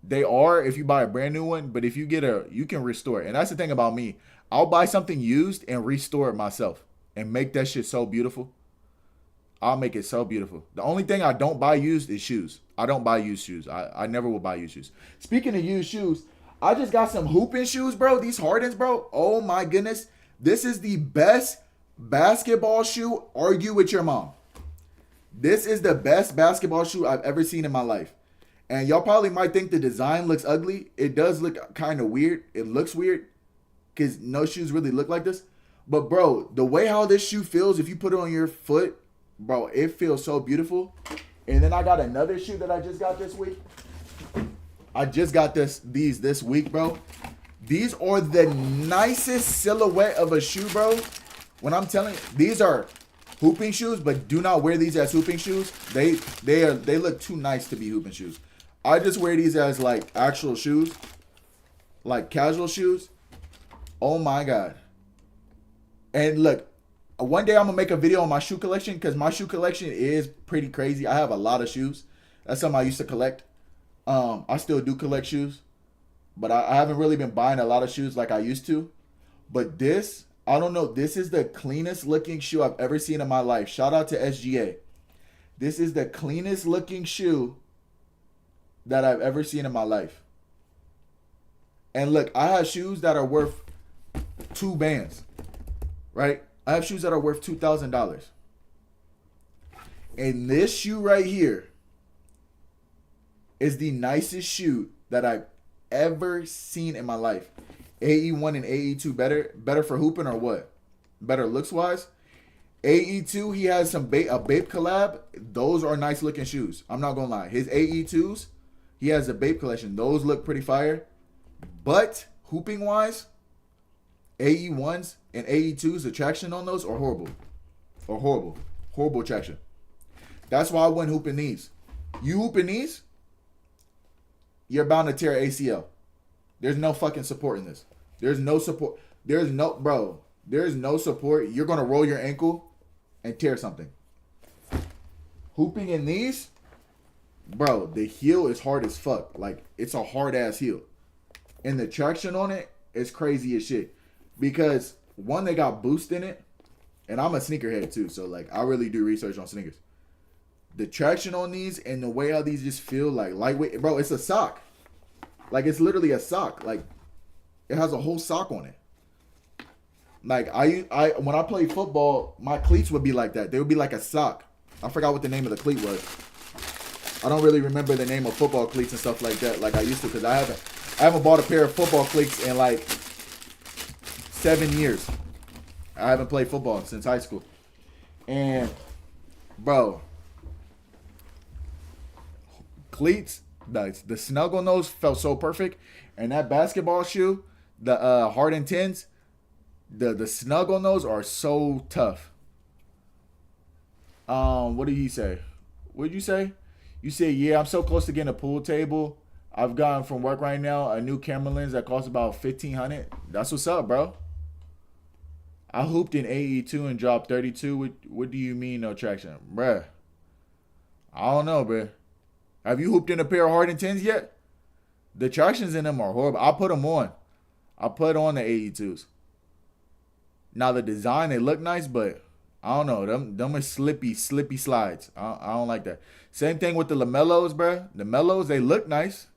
they are if you buy a brand new one, but if you you can restore it. And that's the thing about me. I'll buy something used and restore it myself. And make that shit so beautiful. I'll make it so beautiful. The only thing I don't buy used is shoes. I don't buy used shoes. I never will buy used shoes. Speaking of used shoes, I just got some hooping shoes, bro. These Hardens, bro. Oh my goodness. This is the best basketball shoe. Argue with your mom. This is the best basketball shoe I've ever seen in my life. And y'all probably might think the design looks ugly. It does look kind of weird. It looks weird because no shoes really look like this. But bro, the way how this shoe feels, if you put it on your foot, bro, it feels so beautiful. And then I got another shoe that I just got this week. I just got these this week, bro. These are the nicest silhouette of a shoe, bro. When I'm telling you, these are hooping shoes, but do not wear these as hooping shoes. They look too nice to be hooping shoes. I just wear these as like actual shoes, like casual shoes. Oh my God. And look, one day I'm going to make a video on my shoe collection because my shoe collection is pretty crazy. I have a lot of shoes. That's something I used to collect. I still do collect shoes, but I haven't really been buying a lot of shoes like I used to. But this, I don't know, this is the cleanest looking shoe I've ever seen in my life. Shout out to SGA. This is the cleanest looking shoe that I've ever seen in my life. And look, I have shoes that are worth 2 bands. Right? I have shoes that are worth $2,000. And this shoe right here is the nicest shoe that I've ever seen in my life. AE1 and AE2 better for hooping or what? Better looks wise? AE2, he has a Bape collab. Those are nice looking shoes. I'm not gonna lie. His AE2s, he has a Bape collection. Those look pretty fire. But hooping wise, AE1s and AE2s, the traction on those are horrible. Horrible traction. That's why I wouldn't hoop in these. You hoop in these, you're bound to tear ACL. There's no fucking support in this. There's no support. There's no support. You're going to roll your ankle and tear something. Hooping in these, bro, the heel is hard as fuck. Like, it's a hard ass heel. And the traction on it is crazy as shit. Because one, they got boost in it. and I'm a sneakerhead too, so like I really do research on sneakers. The traction on these and the way how these just feel like lightweight, bro. It's a sock. Like it's literally a sock. Like it has a whole sock on it. Like I when I played football, my cleats would be like that. They would be like a sock. I forgot what the name of the cleat was. I don't really remember the name of football cleats and stuff like that like I used to because I haven't bought a pair of football cleats in like 7 years. I haven't played football since high school. And bro, cleats, the snug on those felt so perfect. And that basketball shoe, the Harden 10s, the snug on those are so tough. What did he say? What did you say? You said, yeah, I'm so close to getting a pool table. I've gotten from work right now a new camera lens that costs about $1,500. That's what's up, bro. I hooped in AE2 and dropped 32. What do you mean no traction? Bruh. I don't know, bruh. Have you hooped in a pair of Harden 10s yet? The tractions in them are horrible. I put them on. I put on the AE2s. Now the design, they look nice, but I don't know. Them are slippy slides. I don't like that. Same thing with the LaMelos, bruh. The Melos, they look nice,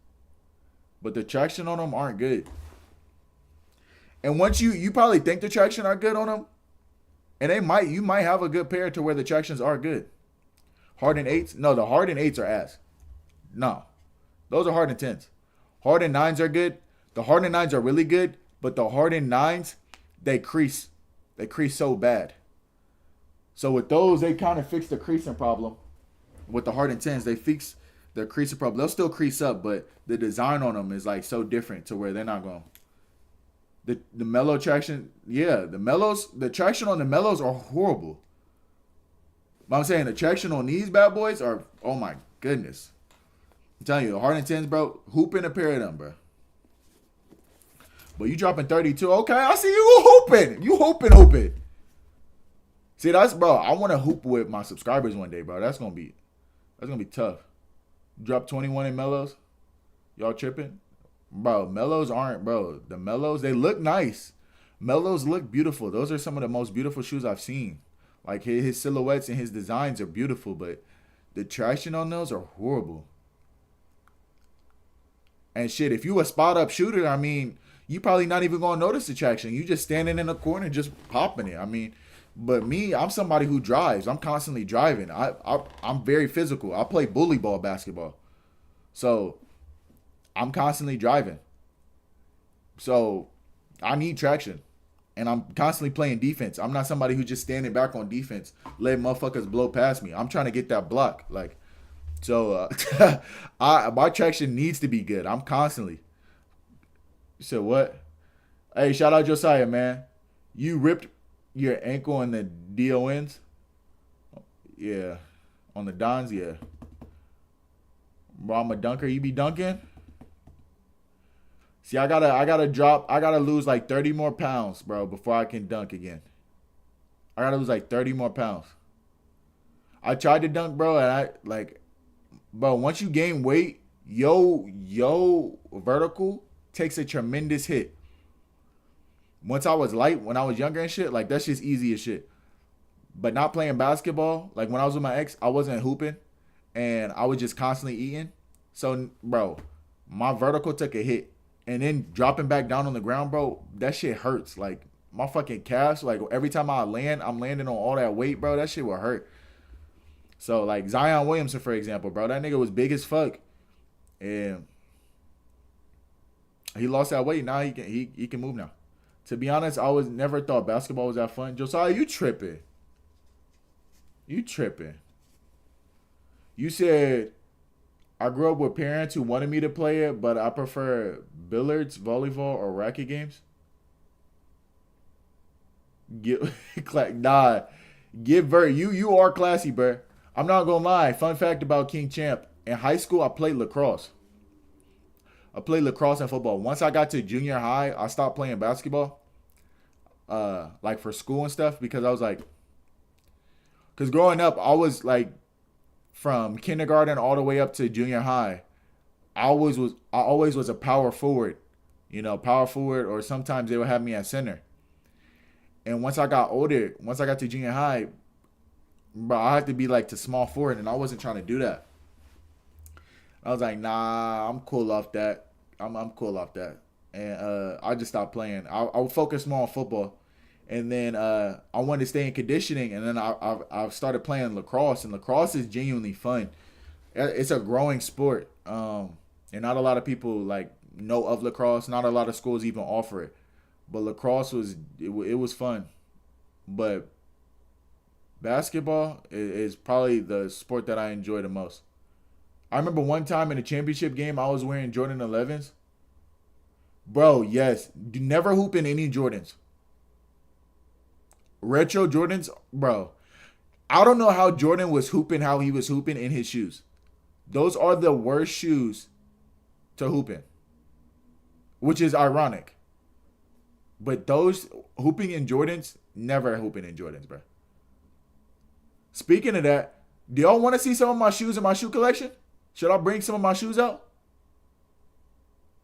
but the traction on them aren't good. And once you probably think the traction are good on them, and you might have a good pair to where the tractions are good. Harden 8s? No, the Harden 8s are ass. No. Those are Harden 10s. Harden 9s are good. The Harden 9s are really good, but the Harden 9s, they crease. They crease so bad. So with those, they kind of fix the creasing problem. With the Harden 10s, they fix the creasing problem. They'll still crease up, but the design on them is like so different to where they're not going. The Melo traction, yeah, the traction on the Melos are horrible. But I'm saying the traction on these bad boys are, oh my goodness. I'm telling you, the Harden 10s, bro, hooping a pair of them, bro. But you dropping 32, okay, I see you hooping. You hooping. See, that's, bro, I want to hoop with my subscribers one day, bro. That's gonna be tough. Drop 21 in Melos. Y'all tripping? Bro, Melos aren't, bro. The Melos, they look nice. Melos look beautiful. Those are some of the most beautiful shoes I've seen. Like his silhouettes and his designs are beautiful, but the traction on those are horrible. And shit, if you a spot up shooter, I mean, you probably not even gonna notice the traction. You just standing in the corner just popping it. I mean, but me, I'm somebody who drives. I'm constantly driving. I'm very physical. I play bully ball basketball. So I'm constantly driving. So I need traction. And I'm constantly playing defense. I'm not somebody who's just standing back on defense, letting motherfuckers blow past me. I'm trying to get that block. Like, so my traction needs to be good. I'm constantly. You said what? Hey, shout out Josiah, man. You ripped your ankle in the DONs? Yeah. On the Dons, yeah. Bro, I'm a dunker. You be dunking? See, I gotta lose like 30 more pounds, bro, before I can dunk again. I gotta lose like 30 more pounds. I tried to dunk, bro, and bro, once you gain weight, yo vertical takes a tremendous hit. Once I was light, when I was younger and shit, like that's just easy as shit. But not playing basketball, like when I was with my ex, I wasn't hooping, and I was just constantly eating. So, bro, my vertical took a hit. And then dropping back down on the ground, bro, that shit hurts. Like, my fucking calves, like, every time I land, I'm landing on all that weight, bro. That shit will hurt. So, like, Zion Williamson, for example, bro, that nigga was big as fuck. And he lost that weight. Now he can move now. To be honest, I was never thought basketball was that fun. Josiah, you tripping. You said, I grew up with parents who wanted me to play it, but I prefer billiards, volleyball, or racket games. You are classy, bro. I'm not gonna lie. Fun fact about King Champ: in high school, I played lacrosse. I played lacrosse and football. Once I got to junior high, I stopped playing basketball, like for school and stuff, because I was like, because growing up, I was like, from kindergarten all the way up to junior high, I always was a power forward, or sometimes they would have me at center. And once I got older, once I got to junior high, bro, I had to be like to small forward, and I wasn't trying to do that. I was like, nah, I'm cool off that. I'm cool off that. And I just stopped playing. I would focus more on football. And then I wanted to stay in conditioning, and then I started playing lacrosse, and lacrosse is genuinely fun. It's a growing sport, and not a lot of people like know of lacrosse. Not a lot of schools even offer it, but lacrosse it was fun. But basketball is probably the sport that I enjoy the most. I remember one time in a championship game, I was wearing Jordan 11s. Bro, yes, never hoop in any Jordans. Retro Jordans, bro. I don't know how Jordan was hooping how he was hooping in his shoes. Those are the worst shoes to hoop in, which is ironic. But those hooping in Jordans, never hooping in Jordans, bro. Speaking of that, do y'all want to see some of my shoes in my shoe collection? Should I bring some of my shoes out?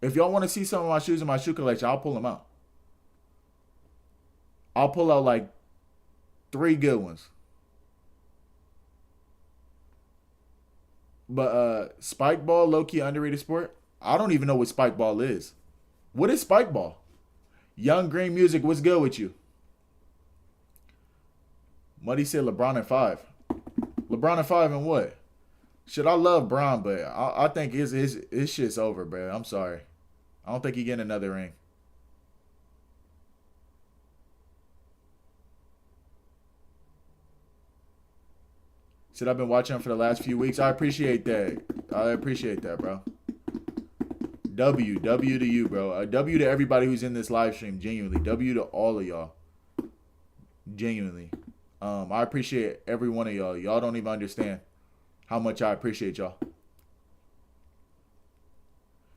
If y'all want to see some of my shoes in my shoe collection, I'll pull them out. I'll pull out like 3 good ones. But spike ball, low-key underrated sport. I don't even know what spike ball is. What is spike ball? Young Green Music, what's good with you? Muddy said LeBron at 5. LeBron at 5 and what? Shit, I love Bron, but I think his shit's over, bro. I'm sorry. I don't think he getting another ring. Said I've been watching him for the last few weeks. I appreciate that. I appreciate that, bro. W to you, bro. W to everybody who's in this live stream, genuinely. W to all of y'all. Genuinely. I appreciate every one of y'all. Y'all don't even understand how much I appreciate y'all.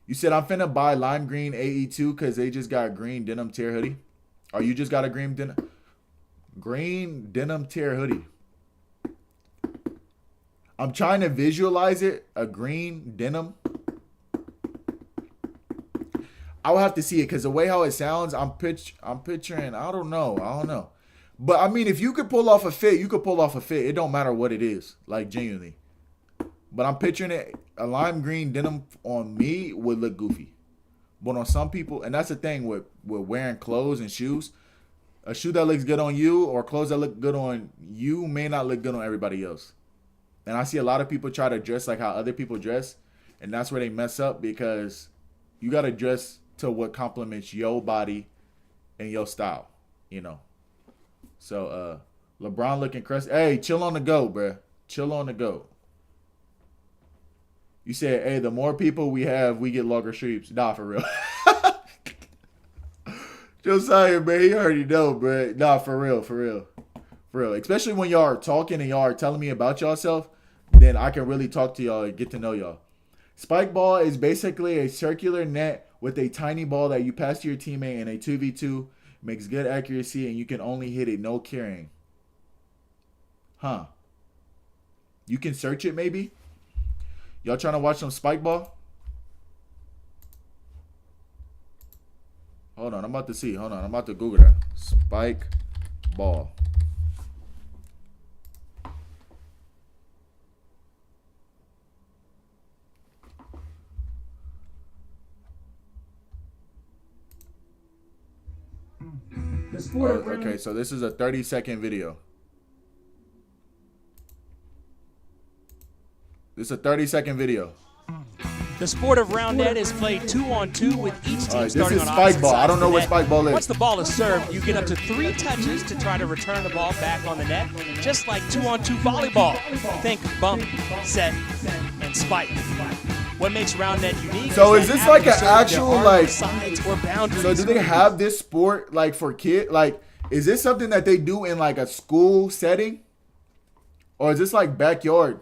You said I'm finna buy lime green AE2 because they just got green denim tear hoodie. Or you just got a green denim tear hoodie. I'm trying to visualize it. A green denim. I will have to see it because the way how it sounds, I'm picturing. I don't know. But I mean, if you could pull off a fit, you could pull off a fit. It don't matter what it is, like genuinely. But I'm picturing it, a lime green denim on me would look goofy. But on some people, and that's the thing with wearing clothes and shoes, a shoe that looks good on you or clothes that look good on you may not look good on everybody else. And I see a lot of people try to dress like how other people dress, and that's where they mess up because you got to dress to what complements your body and your style, you know. So, LeBron looking crusty. Hey, chill on the go, bro. Chill on the go. You said, hey, the more people we have, we get longer streams. Nah, for real. Josiah, man, you already know, bro. Nah, for real. For real. Especially when y'all are talking and y'all are telling me about yourself, then I can really talk to y'all and get to know y'all. Spike ball is basically a circular net with a tiny ball that you pass to your teammate in a 2v2. Makes good accuracy, and you can only hit it, no carrying. Huh. You can search it, maybe? Y'all trying to watch some spike ball? Hold on, I'm about to see. Hold on, I'm about to Google that. Spike ball. Okay, so this is a 30-second video. This is a 30-second video. The sport of round net is played 2-on-2 with each team starting on opposite sides. This is spike ball. I don't know what spike ball is. Once the ball is served, you get up to 3 touches to try to return the ball back on the net, just like 2-on-2 volleyball. Think bump, set, and spike. What makes round net unique? So is this like an actual like sides or boundaries? So do they have this sport like for kids? Like, is this something that they do in like a school setting, or is this like backyard?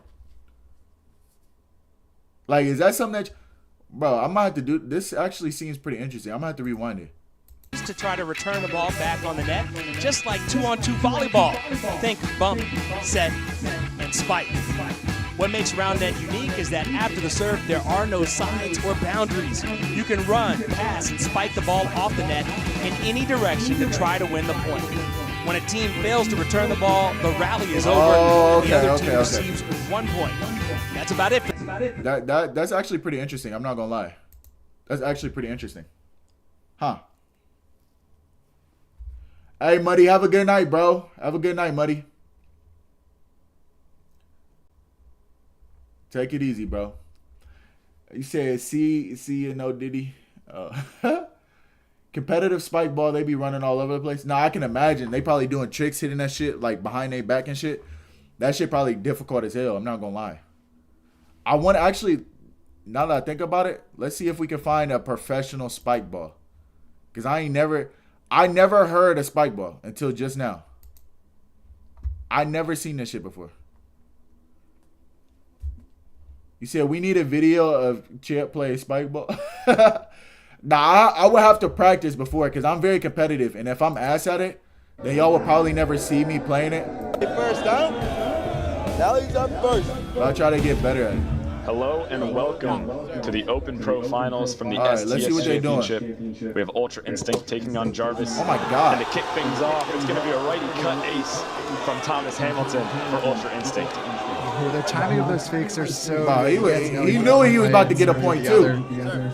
Like, is that something that, bro? I might have to do. This actually seems pretty interesting. I might have to rewind it. To try to return the ball back on the net, just like 2-on-2 volleyball. Think bump, set, and spike. What makes round net unique is that after the serve, there are no sides or boundaries. You can run, pass, and spike the ball off the net in any direction to try to win the point. When a team fails to return the ball, the rally is over. Oh, and the other okay, team okay. receives 1 point. That's about it. That's actually pretty interesting. I'm not gonna lie. That's actually pretty interesting. Huh. Hey, Muddy, have a good night, bro. Have a good night, Muddy. Take it easy, bro. You said see you no Diddy. Competitive spike ball, they be running all over the place. Now I can imagine they probably doing tricks, hitting that shit like behind their back and shit. That shit probably difficult as hell. I'm not gonna lie. I want to actually, now that I think about it, let's see if we can find a professional spike ball. Cause I never heard a spike ball until just now. I never seen this shit before. You said we need a video of Champ play spike ball. Nah, I would have to practice before because I'm very competitive. And if I'm ass at it, then y'all will probably never see me playing it. First down. Now he's up first. But I'll try to get better at it. Hello and welcome to the Open Pro Finals from the All right, let's see STS what they're doing. Championship. We have Ultra Instinct taking on Jarvis. Oh my God. And to kick things off, it's going to be a righty cut ace from Thomas Hamilton for Ultra Instinct. Oh, the timing of those fakes are so Wow, he good. was- Gets going he one knew he was way about to and get a so point, the too. other.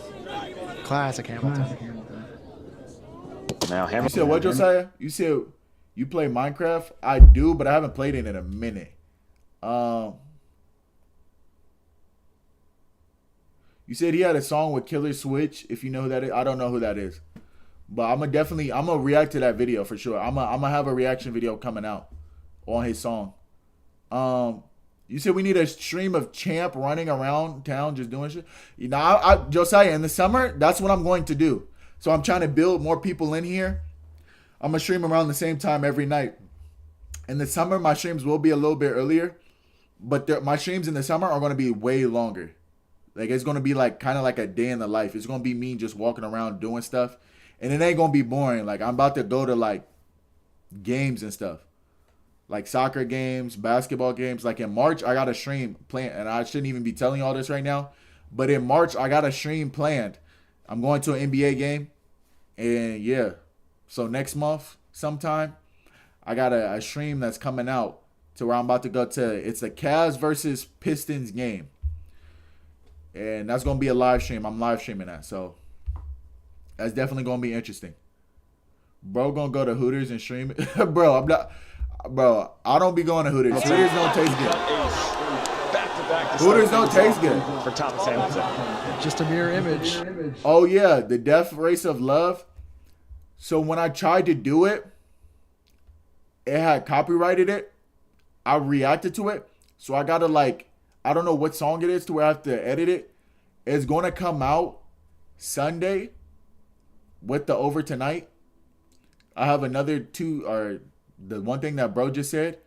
Classic Hamilton. Now You Hamilton. said what, Josiah? You said you play Minecraft? I do, but I haven't played it in a minute. You said he had a song with Killer Switch. If you know who that is, I don't know who that is, but I'm gonna react to that video for sure. I'm gonna have a reaction video coming out on his song. You said we need a stream of Champ running around town just doing shit. You know, Josiah, in the summer, that's what I'm going to do. So I'm trying to build more people in here. I'm gonna stream around the same time every night. In the summer, my streams will be a little bit earlier, but my streams in the summer are gonna be way longer. Like it's gonna be like kind of like a day in the life. It's gonna be me just walking around doing stuff, and it ain't gonna be boring. Like I'm about to go to like games and stuff, like soccer games, basketball games. Like in March, I got a stream planned, and I shouldn't even be telling you all this right now, but in March, I got a stream planned. I'm going to an NBA game, and yeah, so next month sometime, I got a stream that's coming out to where I'm about to go to. It's the Cavs versus Pistons game. And that's going to be a live stream. I'm live streaming that. So that's definitely going to be interesting. Bro going to go to Hooters and stream it. Bro, I don't be going to Hooters. Hooters don't taste good. Back-to-back to Hooters start don't things taste good. off for Thomas Hamilton. Just a mirror image. Oh, yeah. The Death Race of Love. So when I tried to do it, it had copyrighted it. I reacted to it. So I got to like, I don't know what song it is to where I have to edit it. It's going to come out Sunday with the Over Tonight. I have another two, or the one thing that bro just said.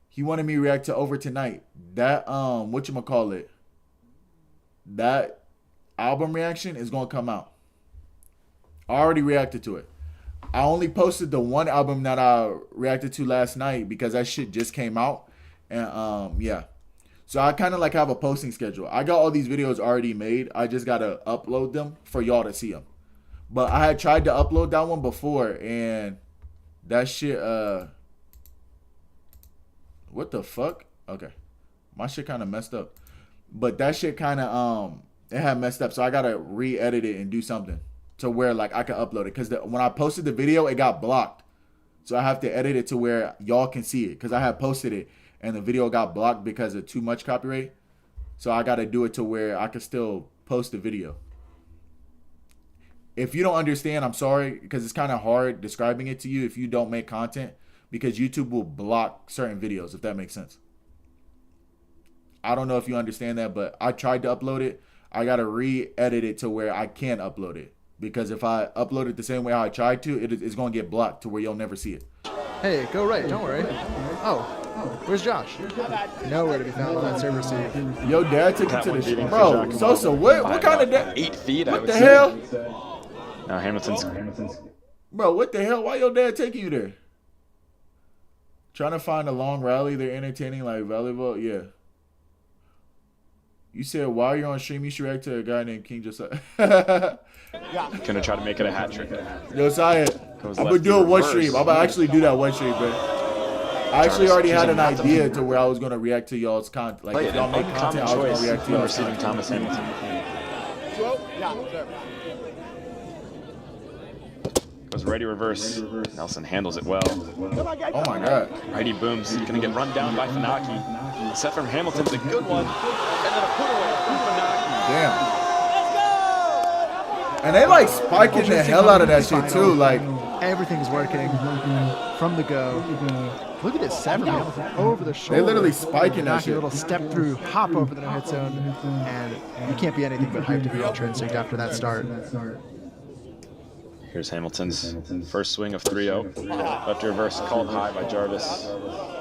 He wanted me to react to Over Tonight. That, whatchamacallit, that album reaction is going to come out. I already reacted to it. I only posted the one album that I reacted to last night because that shit just came out. And, yeah. So I kind of like have a posting schedule. I got all these videos already made. I just got to upload them for y'all to see them. But I had tried to upload that one before, and that shit, what the fuck? Okay. My shit kind of messed up. But that shit kind of, it had messed up. So I got to re-edit it and do something to where like I can upload it. Because when I posted the video, it got blocked. So I have to edit it to where y'all can see it. Because I had posted it. And the video got blocked because of too much copyright. So I got to do it to where I can still post the video. If you don't understand, I'm sorry. Because it's kind of hard describing it to you if you don't make content. Because YouTube will block certain videos, if that makes sense. I don't know if you understand that. But I tried to upload it. I got to re-edit it to where I can upload it. Because if I upload it the same way I tried to, it's going to get blocked to where you'll never see it. Hey, go right. Don't worry. Oh, where's Josh? Nowhere to be found on that server, Steve. Yo, dad took you That to one the beating bro. for Giacomo Sosa, what by kind of about dad? 8 feet, I What would the say. hell? Now Hamilton's Bro, what the hell? Why your dad taking you there? Trying to find a long rally. They're entertaining like volleyball. Yeah. You said while you're on stream, you should react to a guy named King Josiah. Gonna try to make it a hat trick. Josiah, I'm gonna do it one stream. I'm gonna actually do that one stream, bro. I actually already had an idea to where I was gonna react to y'all's content. Like if y'all make content, I was gonna react to when y'all's receiving content. Thomas Hamilton. Goes righty reverse. Nelson handles it well. Oh my God. Righty booms. Gonna get run down by Funaki. Set from Hamilton's a good one. And then a put away from Funaki. Damn. And they like spiking the hell out of that shit too. Like Everything's working from the go. Look at this set from Hamilton over the shoulder. they literally spiking that Knock a shit. little step through, hop over the no-hit zone, and you can't be anything but hyped to be Ultra Instinct after that start. Here's Hamilton's first swing of 3-0. Lefty reverse called high by Jarvis.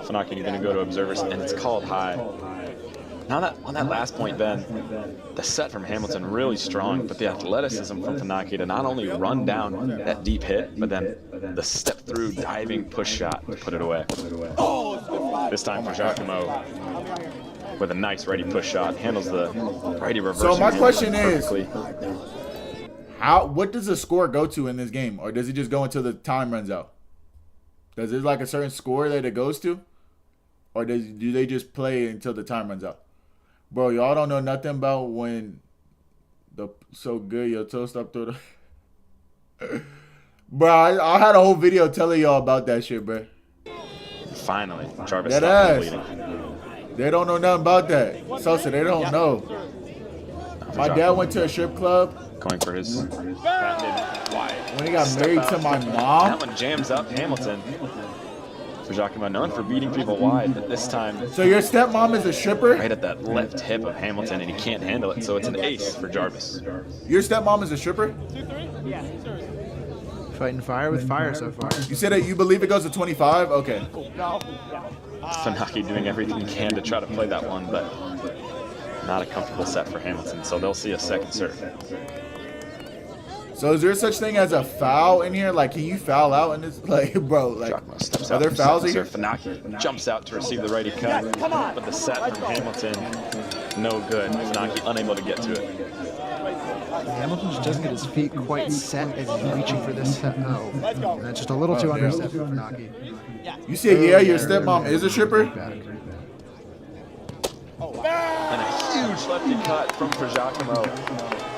Funaki going to go to observers, and it's called high. Now that on that last point, Ben, the set from Hamilton really strong, but the athleticism from Funaki to not only run down that deep hit, but then the step through diving push shot to put it away. This time for Giacomo with a nice righty push shot, handles the righty reverse. So my question is, perfectly. what does the score go to in this game, or does it just go until the time runs out? Does it like a certain score that it goes to, or do they just play until the time runs out? Bro, y'all don't know nothing about when the so good your toast up through the. Bro, I had a whole video telling y'all about that shit, bro. Finally, Jarvis That stopped ass. bleeding. They don't know nothing about that. Sosa, they don't know. My dad went to a strip club Going for his patented wide. when he got Step married out. to my That mom. one jams up Hamilton. For Giacomo, known for beating people wide, but this time So your stepmom is a stripper? right at that left hip of Hamilton, and he can't handle it, so it's an ace for Jarvis. Your stepmom is a stripper? Fighting fire with fire so far. You said that you believe it goes to 25? Okay. Funaki doing everything he can to try to play that one, but not a comfortable set for Hamilton, so they'll see a second serve. So is there such thing as a foul in here? Like, can you foul out in this? Like, bro, like, Giacomo steps are out there for fouls in second here? serve. Funaki jumps out to receive the righty cut, but the set from Hamilton, no good. Funaki unable to get to it. Hamilton just doesn't get his feet quite set as he's reaching for this set. Oh, and that's just a little too underset for Funaki. You said, yeah, your stepmom is a stripper? And a huge lefty cut from Giacomo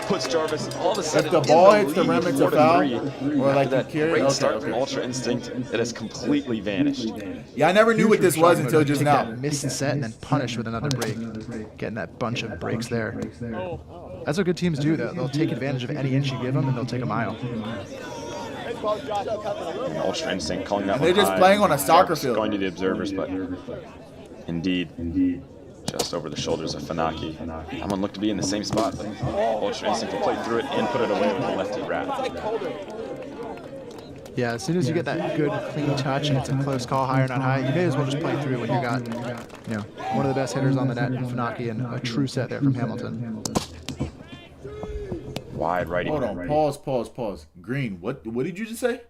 puts Jarvis all of a sudden If the ball in hits the rim, it's a 4-3. foul? Or After like you that carry? great Okay, start from okay. Ultra Instinct, it has completely vanished. Yeah, I never knew what this was Giacomo until to just take now. that missed set and then punish with another break. Getting that bunch of breaks there. That's what good teams do, though. They'll take advantage of any inch you give them, and they'll take a mile. Ultra Instinct calling that And one they're just high. playing on a soccer Jarvis field. Going to the observers, but indeed, just over the shoulders of Funaki. That one looked to be in the same spot, but Ultra Instinct will play through it and put it away with a lefty wrap. Yeah, as soon as you get that good, clean touch and it's a close call, high or not high, you may as well just play through when you got, you know, one of the best hitters on the net in Funaki and a true set there from Hamilton. Wide righty. Hold on, pause. Green, what did you just say?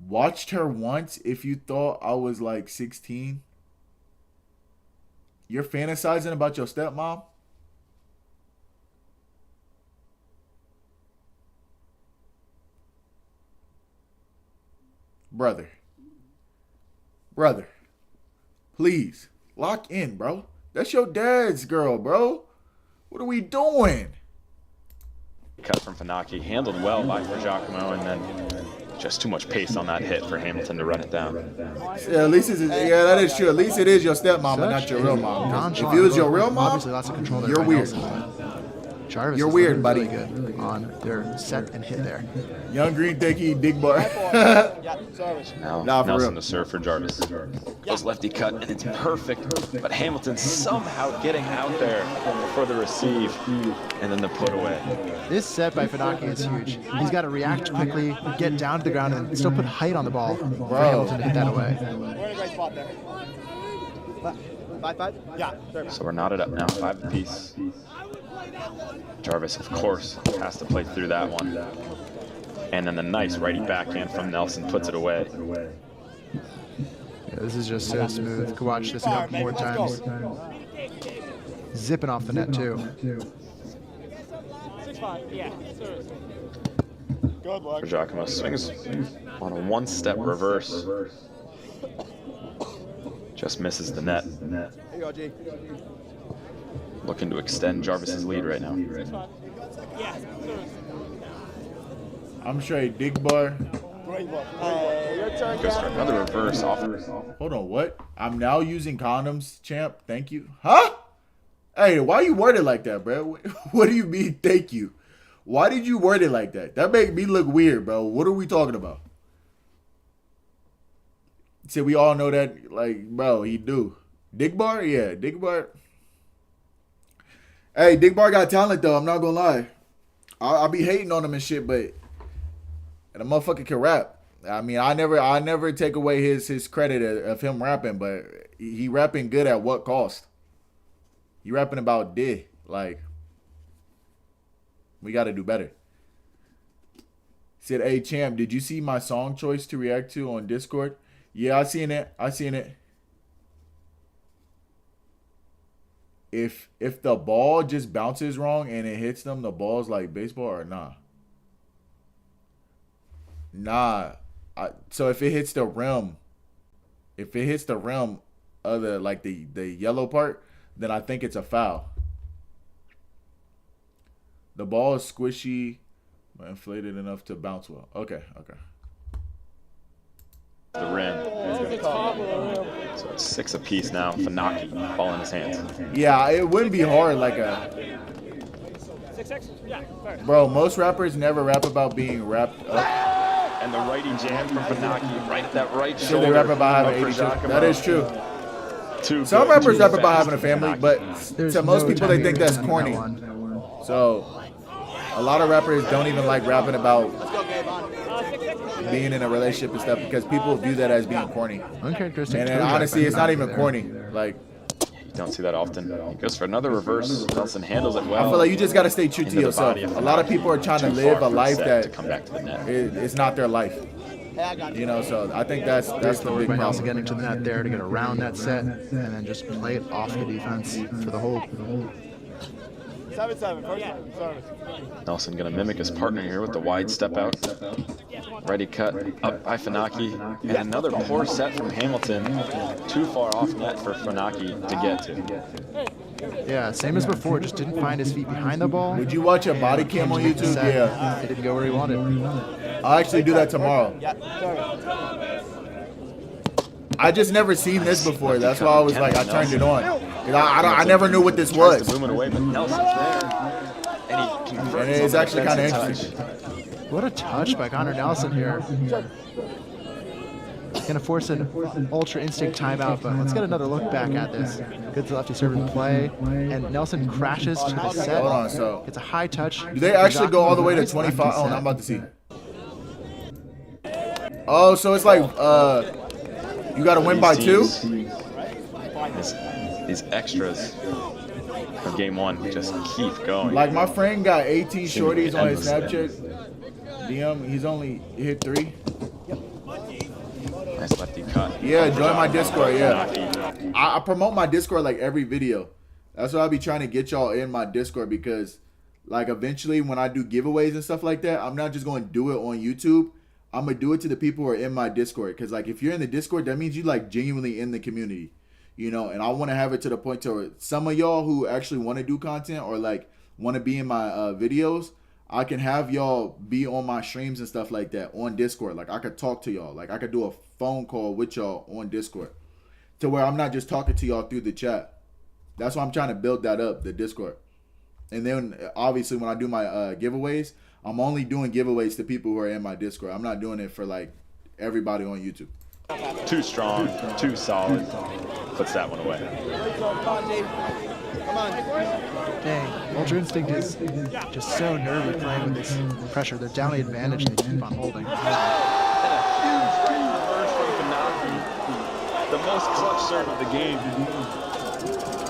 Watched her once if you thought I was like 16? You're fantasizing about your stepmom? Brother, please, lock in, bro. That's your dad's girl, bro. What are we doing? Cut from Funaki, handled well by Giacomo, and then just too much pace on that hit for Hamilton to run it down. Yeah, at least that is true. At least it is your stepmom and not your real mom. If it was your real mom, obviously lots of control there you're by weird. Nelson. Jarvis You're is weird, really buddy. good on their set and hit there. Young Green think he dig bar. Now Nah, for Nelson real. to serve for Jarvis. Goes lefty cut, and it's perfect, but Hamilton somehow getting out there for the receive, and then the put away. This set by Funaki is huge. He's got to react quickly, get down to the ground, and still put height on the ball for Hamilton to hit that away. We're in a great spot there. 5-5? Yeah. So we're knotted up now, 5 apiece. Jarvis, of course, has to play through that one. And then the nice righty backhand from Nelson puts it away. Yeah, this is just so smooth. Could watch this a couple more times. zipping off the net too. 6-5. Yeah. Good luck. Giacomo swings on a one-step reverse. Just misses the net. Here you go, G. Looking to extend Jarvis's lead right now. Yeah. I'm straight dig bar. Great luck. Hey, your turn, Goes for Gavin. another reverse off. Hold on, what? I'm now using condoms, champ. Thank you. Huh? Hey, why you word it like that, bro? What do you mean, thank you? Why did you word it like that? That made me look weird, bro. What are we talking about? So we all know that, like, bro, he do. Dig bar? Yeah, Dig bar. Hey, Dig bar got talent, though. I'm not gonna lie. I'll be hating on him and shit, but and a motherfucker can rap. I mean, I never take away his credit of him rapping, but he rapping good at what cost? He rapping about D. Like, we got to do better. Said, hey, champ, did you see my song choice to react to on Discord? Yeah, I seen it. If the ball just bounces wrong and it hits them, the ball's like baseball or nah? Nah. So if it hits the rim of the yellow part, then I think it's a foul. The ball is squishy, but inflated enough to bounce well. Okay. The rim. So it's 6 apiece now. Funaki, ball in his hands. Yeah, it wouldn't be hard like a... 6-6? Yeah. Fair. Bro, most rappers never rap about being wrapped up. And the righty jam from Funaki, right at that right So shoulder. they rap about having of 82. Giacomo. That is true. Too Some good, rappers too rap about fast having a for family, Funaki. but There's to most no people they time think to that's get corny. on that one. So a lot of rappers don't even like rapping about being in a relationship and stuff because people view that as being corny. Uncharacteristic. And toe then drag honestly, by it's not Funaki even there. corny. Like, You don't see that often. He goes for another reverse. Nelson handles it well. I feel like you just got to stay true to Into the yourself. body of A lot of Funaki. people are trying to Too live far a for life set that to come back to the net. it's not their life. Hey, I got you. You know, so I think that's Great the forward big by Nelson problem. getting to the net there to get around that set and then just play it off the defense for the hold. 7-7. First time. Service. Nelson gonna mimic his partner here with the wide step out. Ready cut up by Funaki. And another poor set from Hamilton. Too far off net for Funaki to get to. Yeah, same as before, just didn't find his feet behind the ball. Would you watch a body cam on YouTube? Set. Yeah. It didn't go where he wanted. I'll actually do that tomorrow. Yeah, service. I just never seen this before. That's why I was like, I turned it on. I never knew what this Tries to was. boom it away, but Nelson's there. And he converts And it's on the actually kind of defensive interesting. touch. What a touch by Connor Nelson here. Gonna force an Ultra Instinct timeout, but let's get another look back at this. Good lefty serving play, and Nelson crashes to the set. Hold on, so It's a high touch. do they actually go all the way to Nice lefty 25? Oh, set. I'm about to see. Oh, so it's like you got to win by 2? These extras from game 1 just keep going. Like my friend got 18 Seem to be shorties on his endless. Snapchat DM. He's only hit 3. Nice lefty cut. Yeah, join my Discord. Yeah, Funaki. I promote my Discord like every video. That's why I be trying to get y'all in my Discord because, like, eventually when I do giveaways and stuff like that, I'm not just going to do it on YouTube. I'm gonna do it to the people who are in my Discord. Because, like, if you're in the Discord, that means you like genuinely in the community, you know. And I want to have it to the point to where some of y'all who actually want to do content or like want to be in my videos, I can have y'all be on my streams and stuff like that on Discord. Like, I could talk to y'all. Like, I could do a phone call with y'all on Discord to where I'm not just talking to y'all through the chat. That's why I'm trying to build that up, the Discord. And then obviously when I do my giveaways, I'm only doing giveaways to people who are in my Discord. I'm not doing it for like everybody on YouTube. Too strong, too solid. Puts that one away. Come on. Dang, Ultra Instinct is just so nervy playing with this pressure. They're down the advantage and they keep on holding. And a huge right reverse from Funaki. The most clutch serve of the game.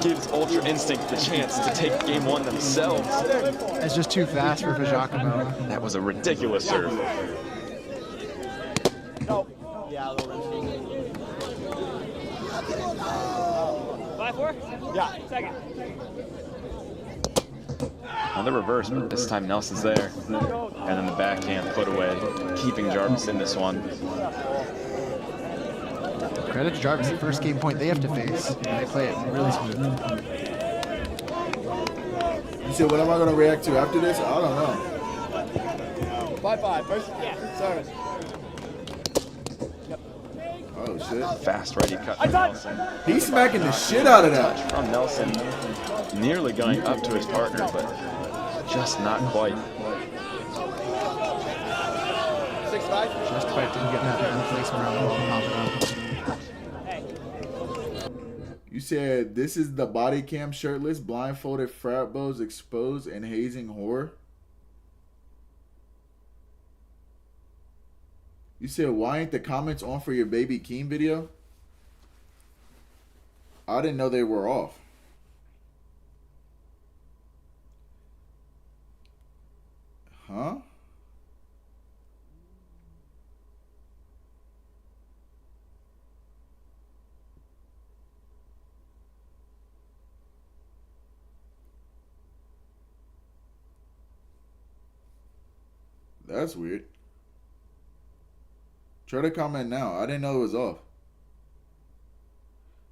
Gives Ultra Instinct the chance to take game 1 themselves. It's just too fast for Giacomo. That was a ridiculous serve. No. Yeah, a little bit. 5-4? Yeah. Second. Another reverse, but this time Nelson's there. And then the backhand put away, keeping Jarvis in this one. Credit to Jarvis, the first game point they have to face. And they play it really smooth. You said, what am I going to react to after this? I don't know. 5-5. First service. Oh, shit. Fast righty cut from Nelson. He's smacking the shit out of that. Touch from Nelson, nearly going up to his partner, but just not quite. 6-5. Just quite didn't get that placement around the ball and pop it up. You said, this is the body cam shirtless, blindfolded frat bows exposed and hazing horror. You said, why ain't the comments on for your Baby Keem video? I didn't know they were off. Huh? That's weird. Try to comment now. I didn't know it was off.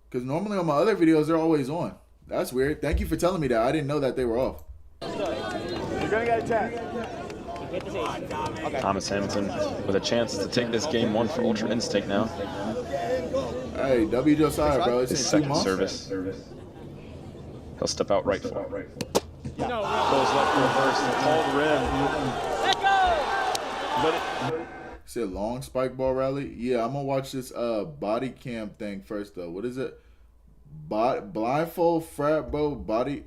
Because normally on my other videos, they're always on. That's weird. Thank you for telling me that. I didn't know that they were off. You're gonna get a check. Thomas Hamilton with a chance to take this game one for Ultra Instinct now. Hey, W. Josiah, bro. It's His in 2 second months. service. He'll step out right for it. Goes left reverse, called rim. But Said long spike ball rally. Yeah, I'm gonna watch this body cam thing first though. What is it? Blindfold frat bow body.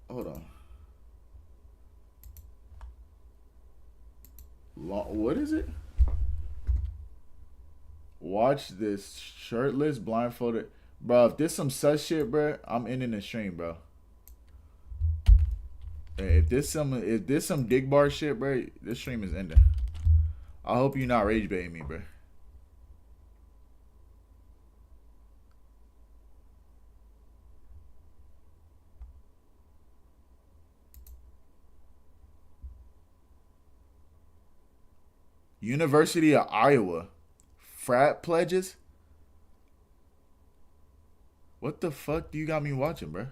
Hold on. What is it? Watch this shirtless blindfolded, bro. If this some sus shit, bro, I'm ending the stream, bro. Hey, if this some dig bar shit, bro, this stream is ending. I hope you're not rage baiting me, bro. University of Iowa. Frat pledges? What the fuck do you got me watching, bro?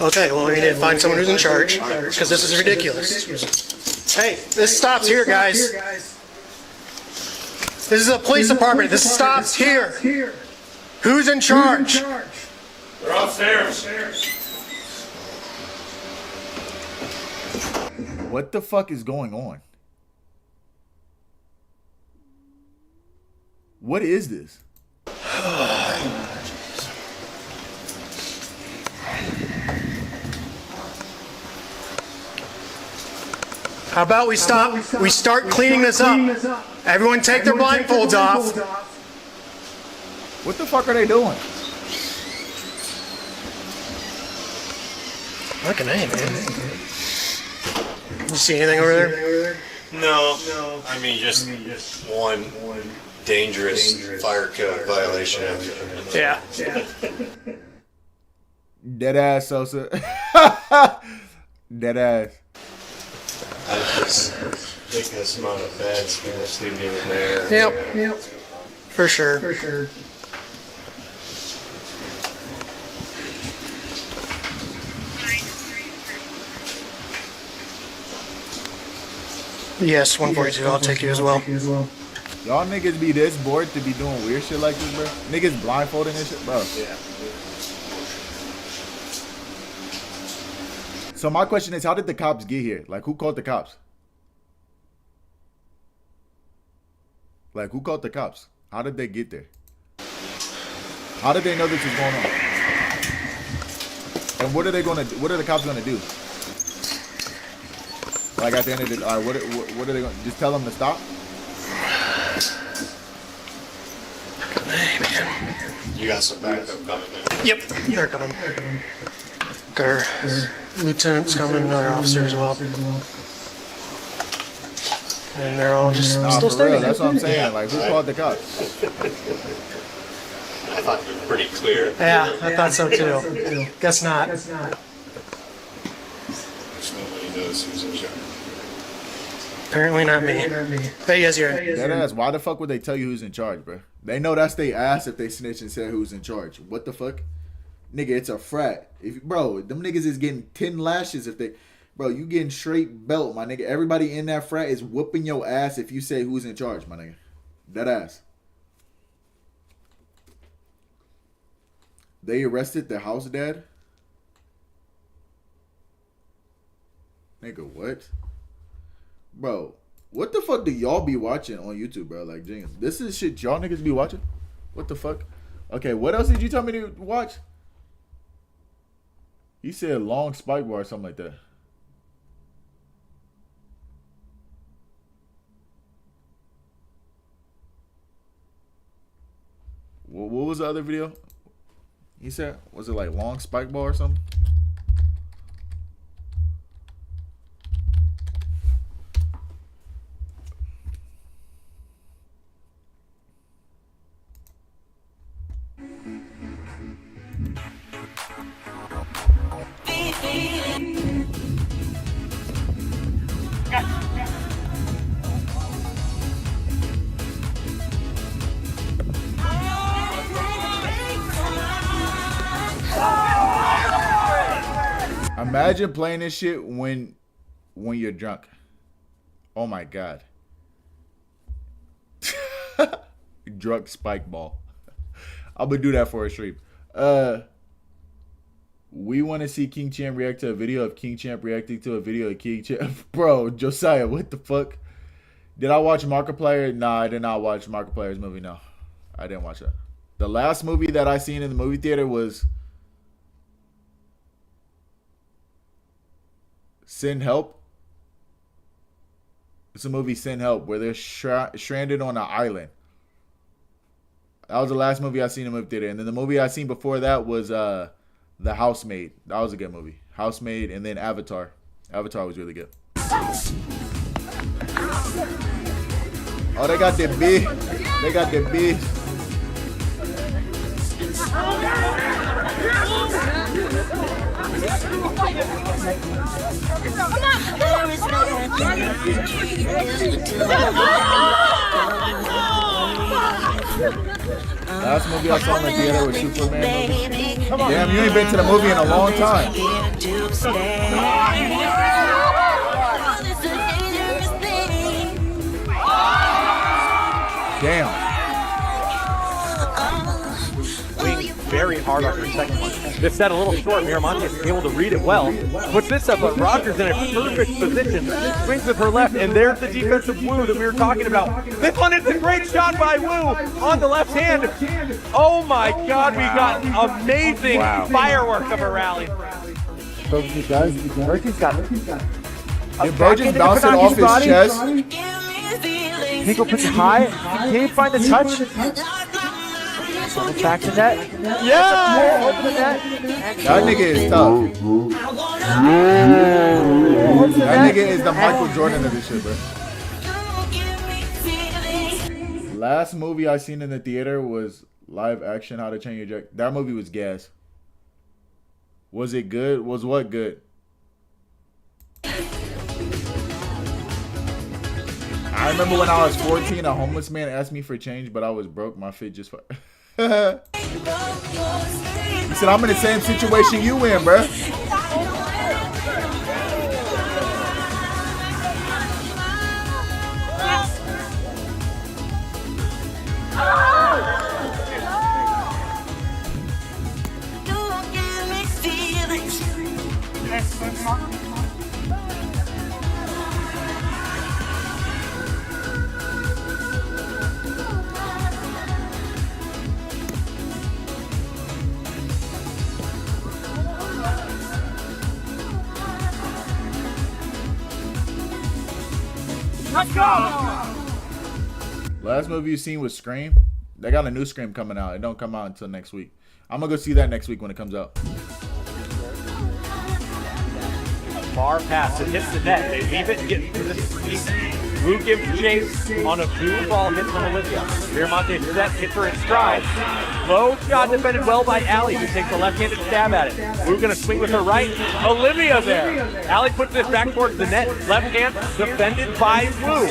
Okay, well, we need to find someone who's in charge, because this is ridiculous. Hey, this stops here, guys. This is a police department. This stops here. Who's in charge? They're upstairs. What the fuck is going on? What is this? How about we start cleaning this up. Everyone take their blindfolds off. What the fuck are they doing? Fucking A, man. You see anything over there? No. I mean, just one dangerous fire code violation after. Yeah. Dead ass, Sosa. Dead ass. I just think this amount of beds we just leave even there. Yep. For sure. Yes, 142. I'll take you as well. Y'all niggas be this bored to be doing weird shit like this, bro? Niggas blindfolding and shit, bro. Yeah. So my question is, how did the cops get here? Like, who called the cops? Like, who called the cops? How did they get there? How did they know this was going on? And what are they gonna? What are the cops gonna do? Like at the end of the, all right, what are they gonna? Just tell them to stop? Hey, man. You got some backup coming in. Yep, they're coming. Our lieutenant's coming, another officer as well. And they're all just Nah, still for real, standing. that's what I'm saying. Like, who called the cops? I thought you were pretty clear. Yeah, I thought so too. Guess not. Jarvis who's in charge. Apparently not me. Hey, yes, you're. That ass, why the fuck would they tell you who's in charge, bro? They know that's they ass if they snitch and say who's in charge. What the fuck? Nigga, it's a frat. Bro, them niggas is getting 10 lashes if they... Bro, you getting straight belt, my nigga. Everybody in that frat is whooping your ass if you say who's in charge, my nigga. That ass. They arrested the house dad? Nigga, what? Bro, what the fuck do y'all be watching on YouTube, bro? Like, James, this is shit y'all niggas be watching? What the fuck? Okay, what else did you tell me to watch? He said long spike bar or something like that. What was the other video? He said, was it like long spike bar or something? Imagine playing this shit when you're drunk. Oh my god. Drunk spike ball. I'm gonna do that for a stream. We want to see King Champ react to a video of King Champ reacting to a video of King Champ. Bro, Josiah, what the fuck? Did I watch Markiplier? Nah, I did not watch Markiplier's movie. No, I didn't watch that. The last movie that I seen in the movie theater was Send Help. It's a movie, Send Help, where they're stranded on an island. That was the last movie I seen in the movie theater. And then the movie I seen before that was The Housemaid. That was a good movie. Housemaid, and then Avatar. Avatar was really good. Oh, they got the big. They got the big. Last movie I saw in the theater was Superman movie. Damn, you ain't been to the movie in a long time. Damn. Very hard on her second one. This set a little short. Miramonte is able to read it well. Puts this up, but Rogers in a perfect position. Swings with her left, and there's the defensive Wu that we were talking about. This one is a great shot by Wu on the left hand. Oh my God, we got amazing fireworks of a rally. Mercy's got it. Did Burgess bounce it off his chest? Nico puts it high. He can't find the touch. Back to net. Yeah! Open the net. That nigga is tough. That nigga is the Michael Jordan of this shit, bro. Last movie I seen in the theater was live action How to Train Your Dragon. That movie was gas. Was it good? Was what good? I remember when I was 14, a homeless man asked me for change, but I was broke. My fit just... He said, I'm in the same situation you in, bruh. Let's go! Last movie you seen was Scream. They got a new Scream coming out. It don't come out until next week. I'm gonna go see that next week when it comes out. Far pass, it hits the net. They leave it and get Wu gives chase on a blue ball hit from Olivia. Miramonte set, hits her in stride. Low shot defended well by Allie, who takes a left-handed stab at it. Wu gonna swing with her right. Olivia there. Allie puts this back towards the net. Left hand defended by Wu,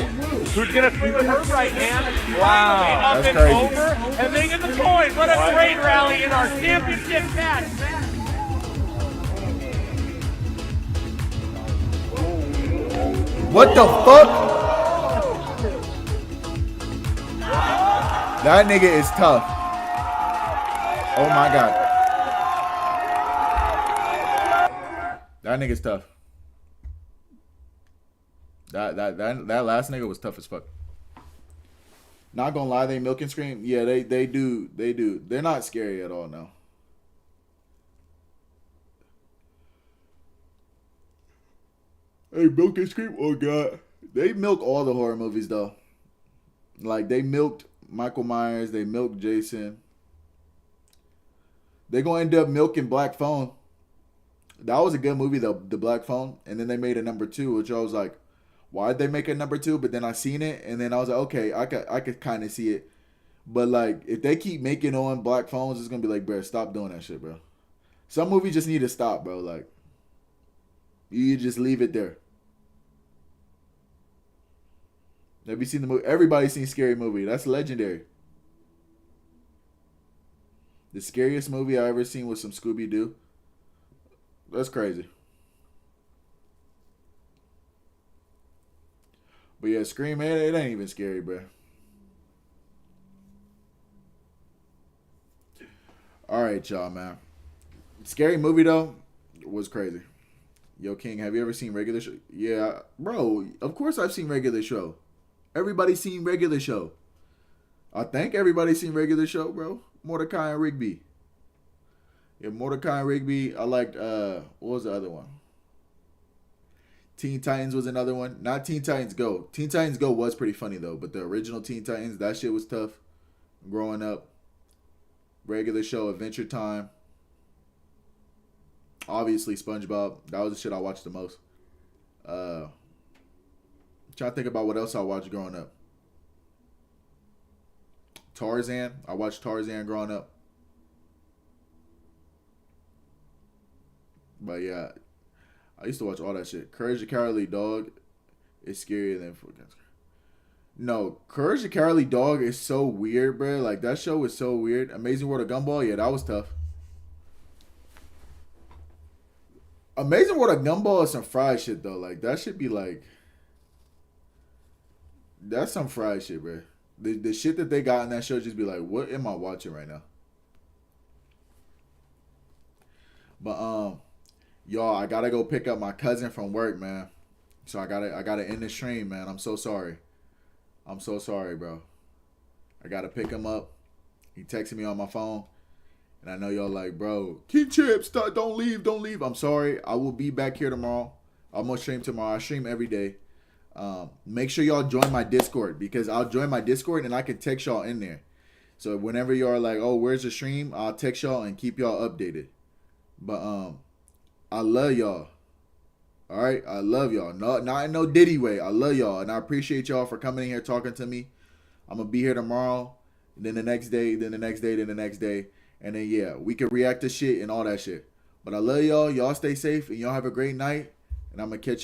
who's gonna swing with her right hand. Wow. Up and over, and they get the point. What a great rally in our championship match. What the fuck? That nigga is tough. Oh my god. That nigga's tough. That last nigga was tough as fuck. Not gonna lie, they milk and scream. Yeah, they do. They're not scary at all now. Hey, milk and scream. Oh god, they milk all the horror movies though. Like they milked Michael Myers, they milked Jason. They gonna end up milking Black Phone. That was a good movie though, The Black Phone. And then they made a number 2, which I was like, why'd they make a number 2? But then I seen it, and then I was like, okay, I could kind of see it. But like, if they keep making on Black Phones, it's gonna be like, bro, stop doing that shit, bro. Some movies just need to stop, bro. Like, you just leave it there. Have you seen the movie? Everybody's seen Scary Movie. That's legendary. The scariest movie I ever seen was some Scooby-Doo. That's crazy. But yeah, Scream, man, it ain't even scary, bro. All right, y'all, man. Scary Movie, though, was crazy. Yo, King, have you ever seen Regular Show? Yeah, bro, of course I've seen Regular Show. Everybody's seen Regular Show. I think everybody's seen Regular Show, bro. Mordecai and Rigby. Yeah, Mordecai and Rigby. I liked, what was the other one? Teen Titans was another one. Not Teen Titans Go. Teen Titans Go was pretty funny, though. But the original Teen Titans, that shit was tough. Growing up. Regular Show, Adventure Time. Obviously, SpongeBob. That was the shit I watched the most. Trying to think about what else I watched growing up. Tarzan. I watched Tarzan growing up. But yeah, I used to watch all that shit. Courage the Cowardly Dog is scarier than fucking. No, Courage the Cowardly Dog is so weird, bro. Like, that show is so weird. Amazing World of Gumball, yeah, that was tough. Amazing World of Gumball is some fried shit, though. Like, that should be like... That's some fried shit, bro. The shit that they got in that show just be like, what am I watching right now? But, y'all, I gotta go pick up my cousin from work, man. So I gotta end the stream, man. I'm so sorry. I'm so sorry, bro. I gotta pick him up. He texted me on my phone. And I know y'all like, bro, King Champ, stop, don't leave. I'm sorry. I will be back here tomorrow. I'm gonna stream tomorrow. I stream every day. Make sure y'all join my Discord, because I'll join my Discord and I can text y'all in there. So whenever y'all are like, oh, where's the stream? I'll text y'all and keep y'all updated. But I love y'all. All right, I love y'all. Not in no Diddy way. I love y'all, and I appreciate y'all for coming in here talking to me. I'm gonna be here tomorrow, and then the next day, then the next day, then the next day, and then yeah, we can react to shit and all that shit. But I love y'all. Y'all stay safe and y'all have a great night, and I'm gonna catch y'all.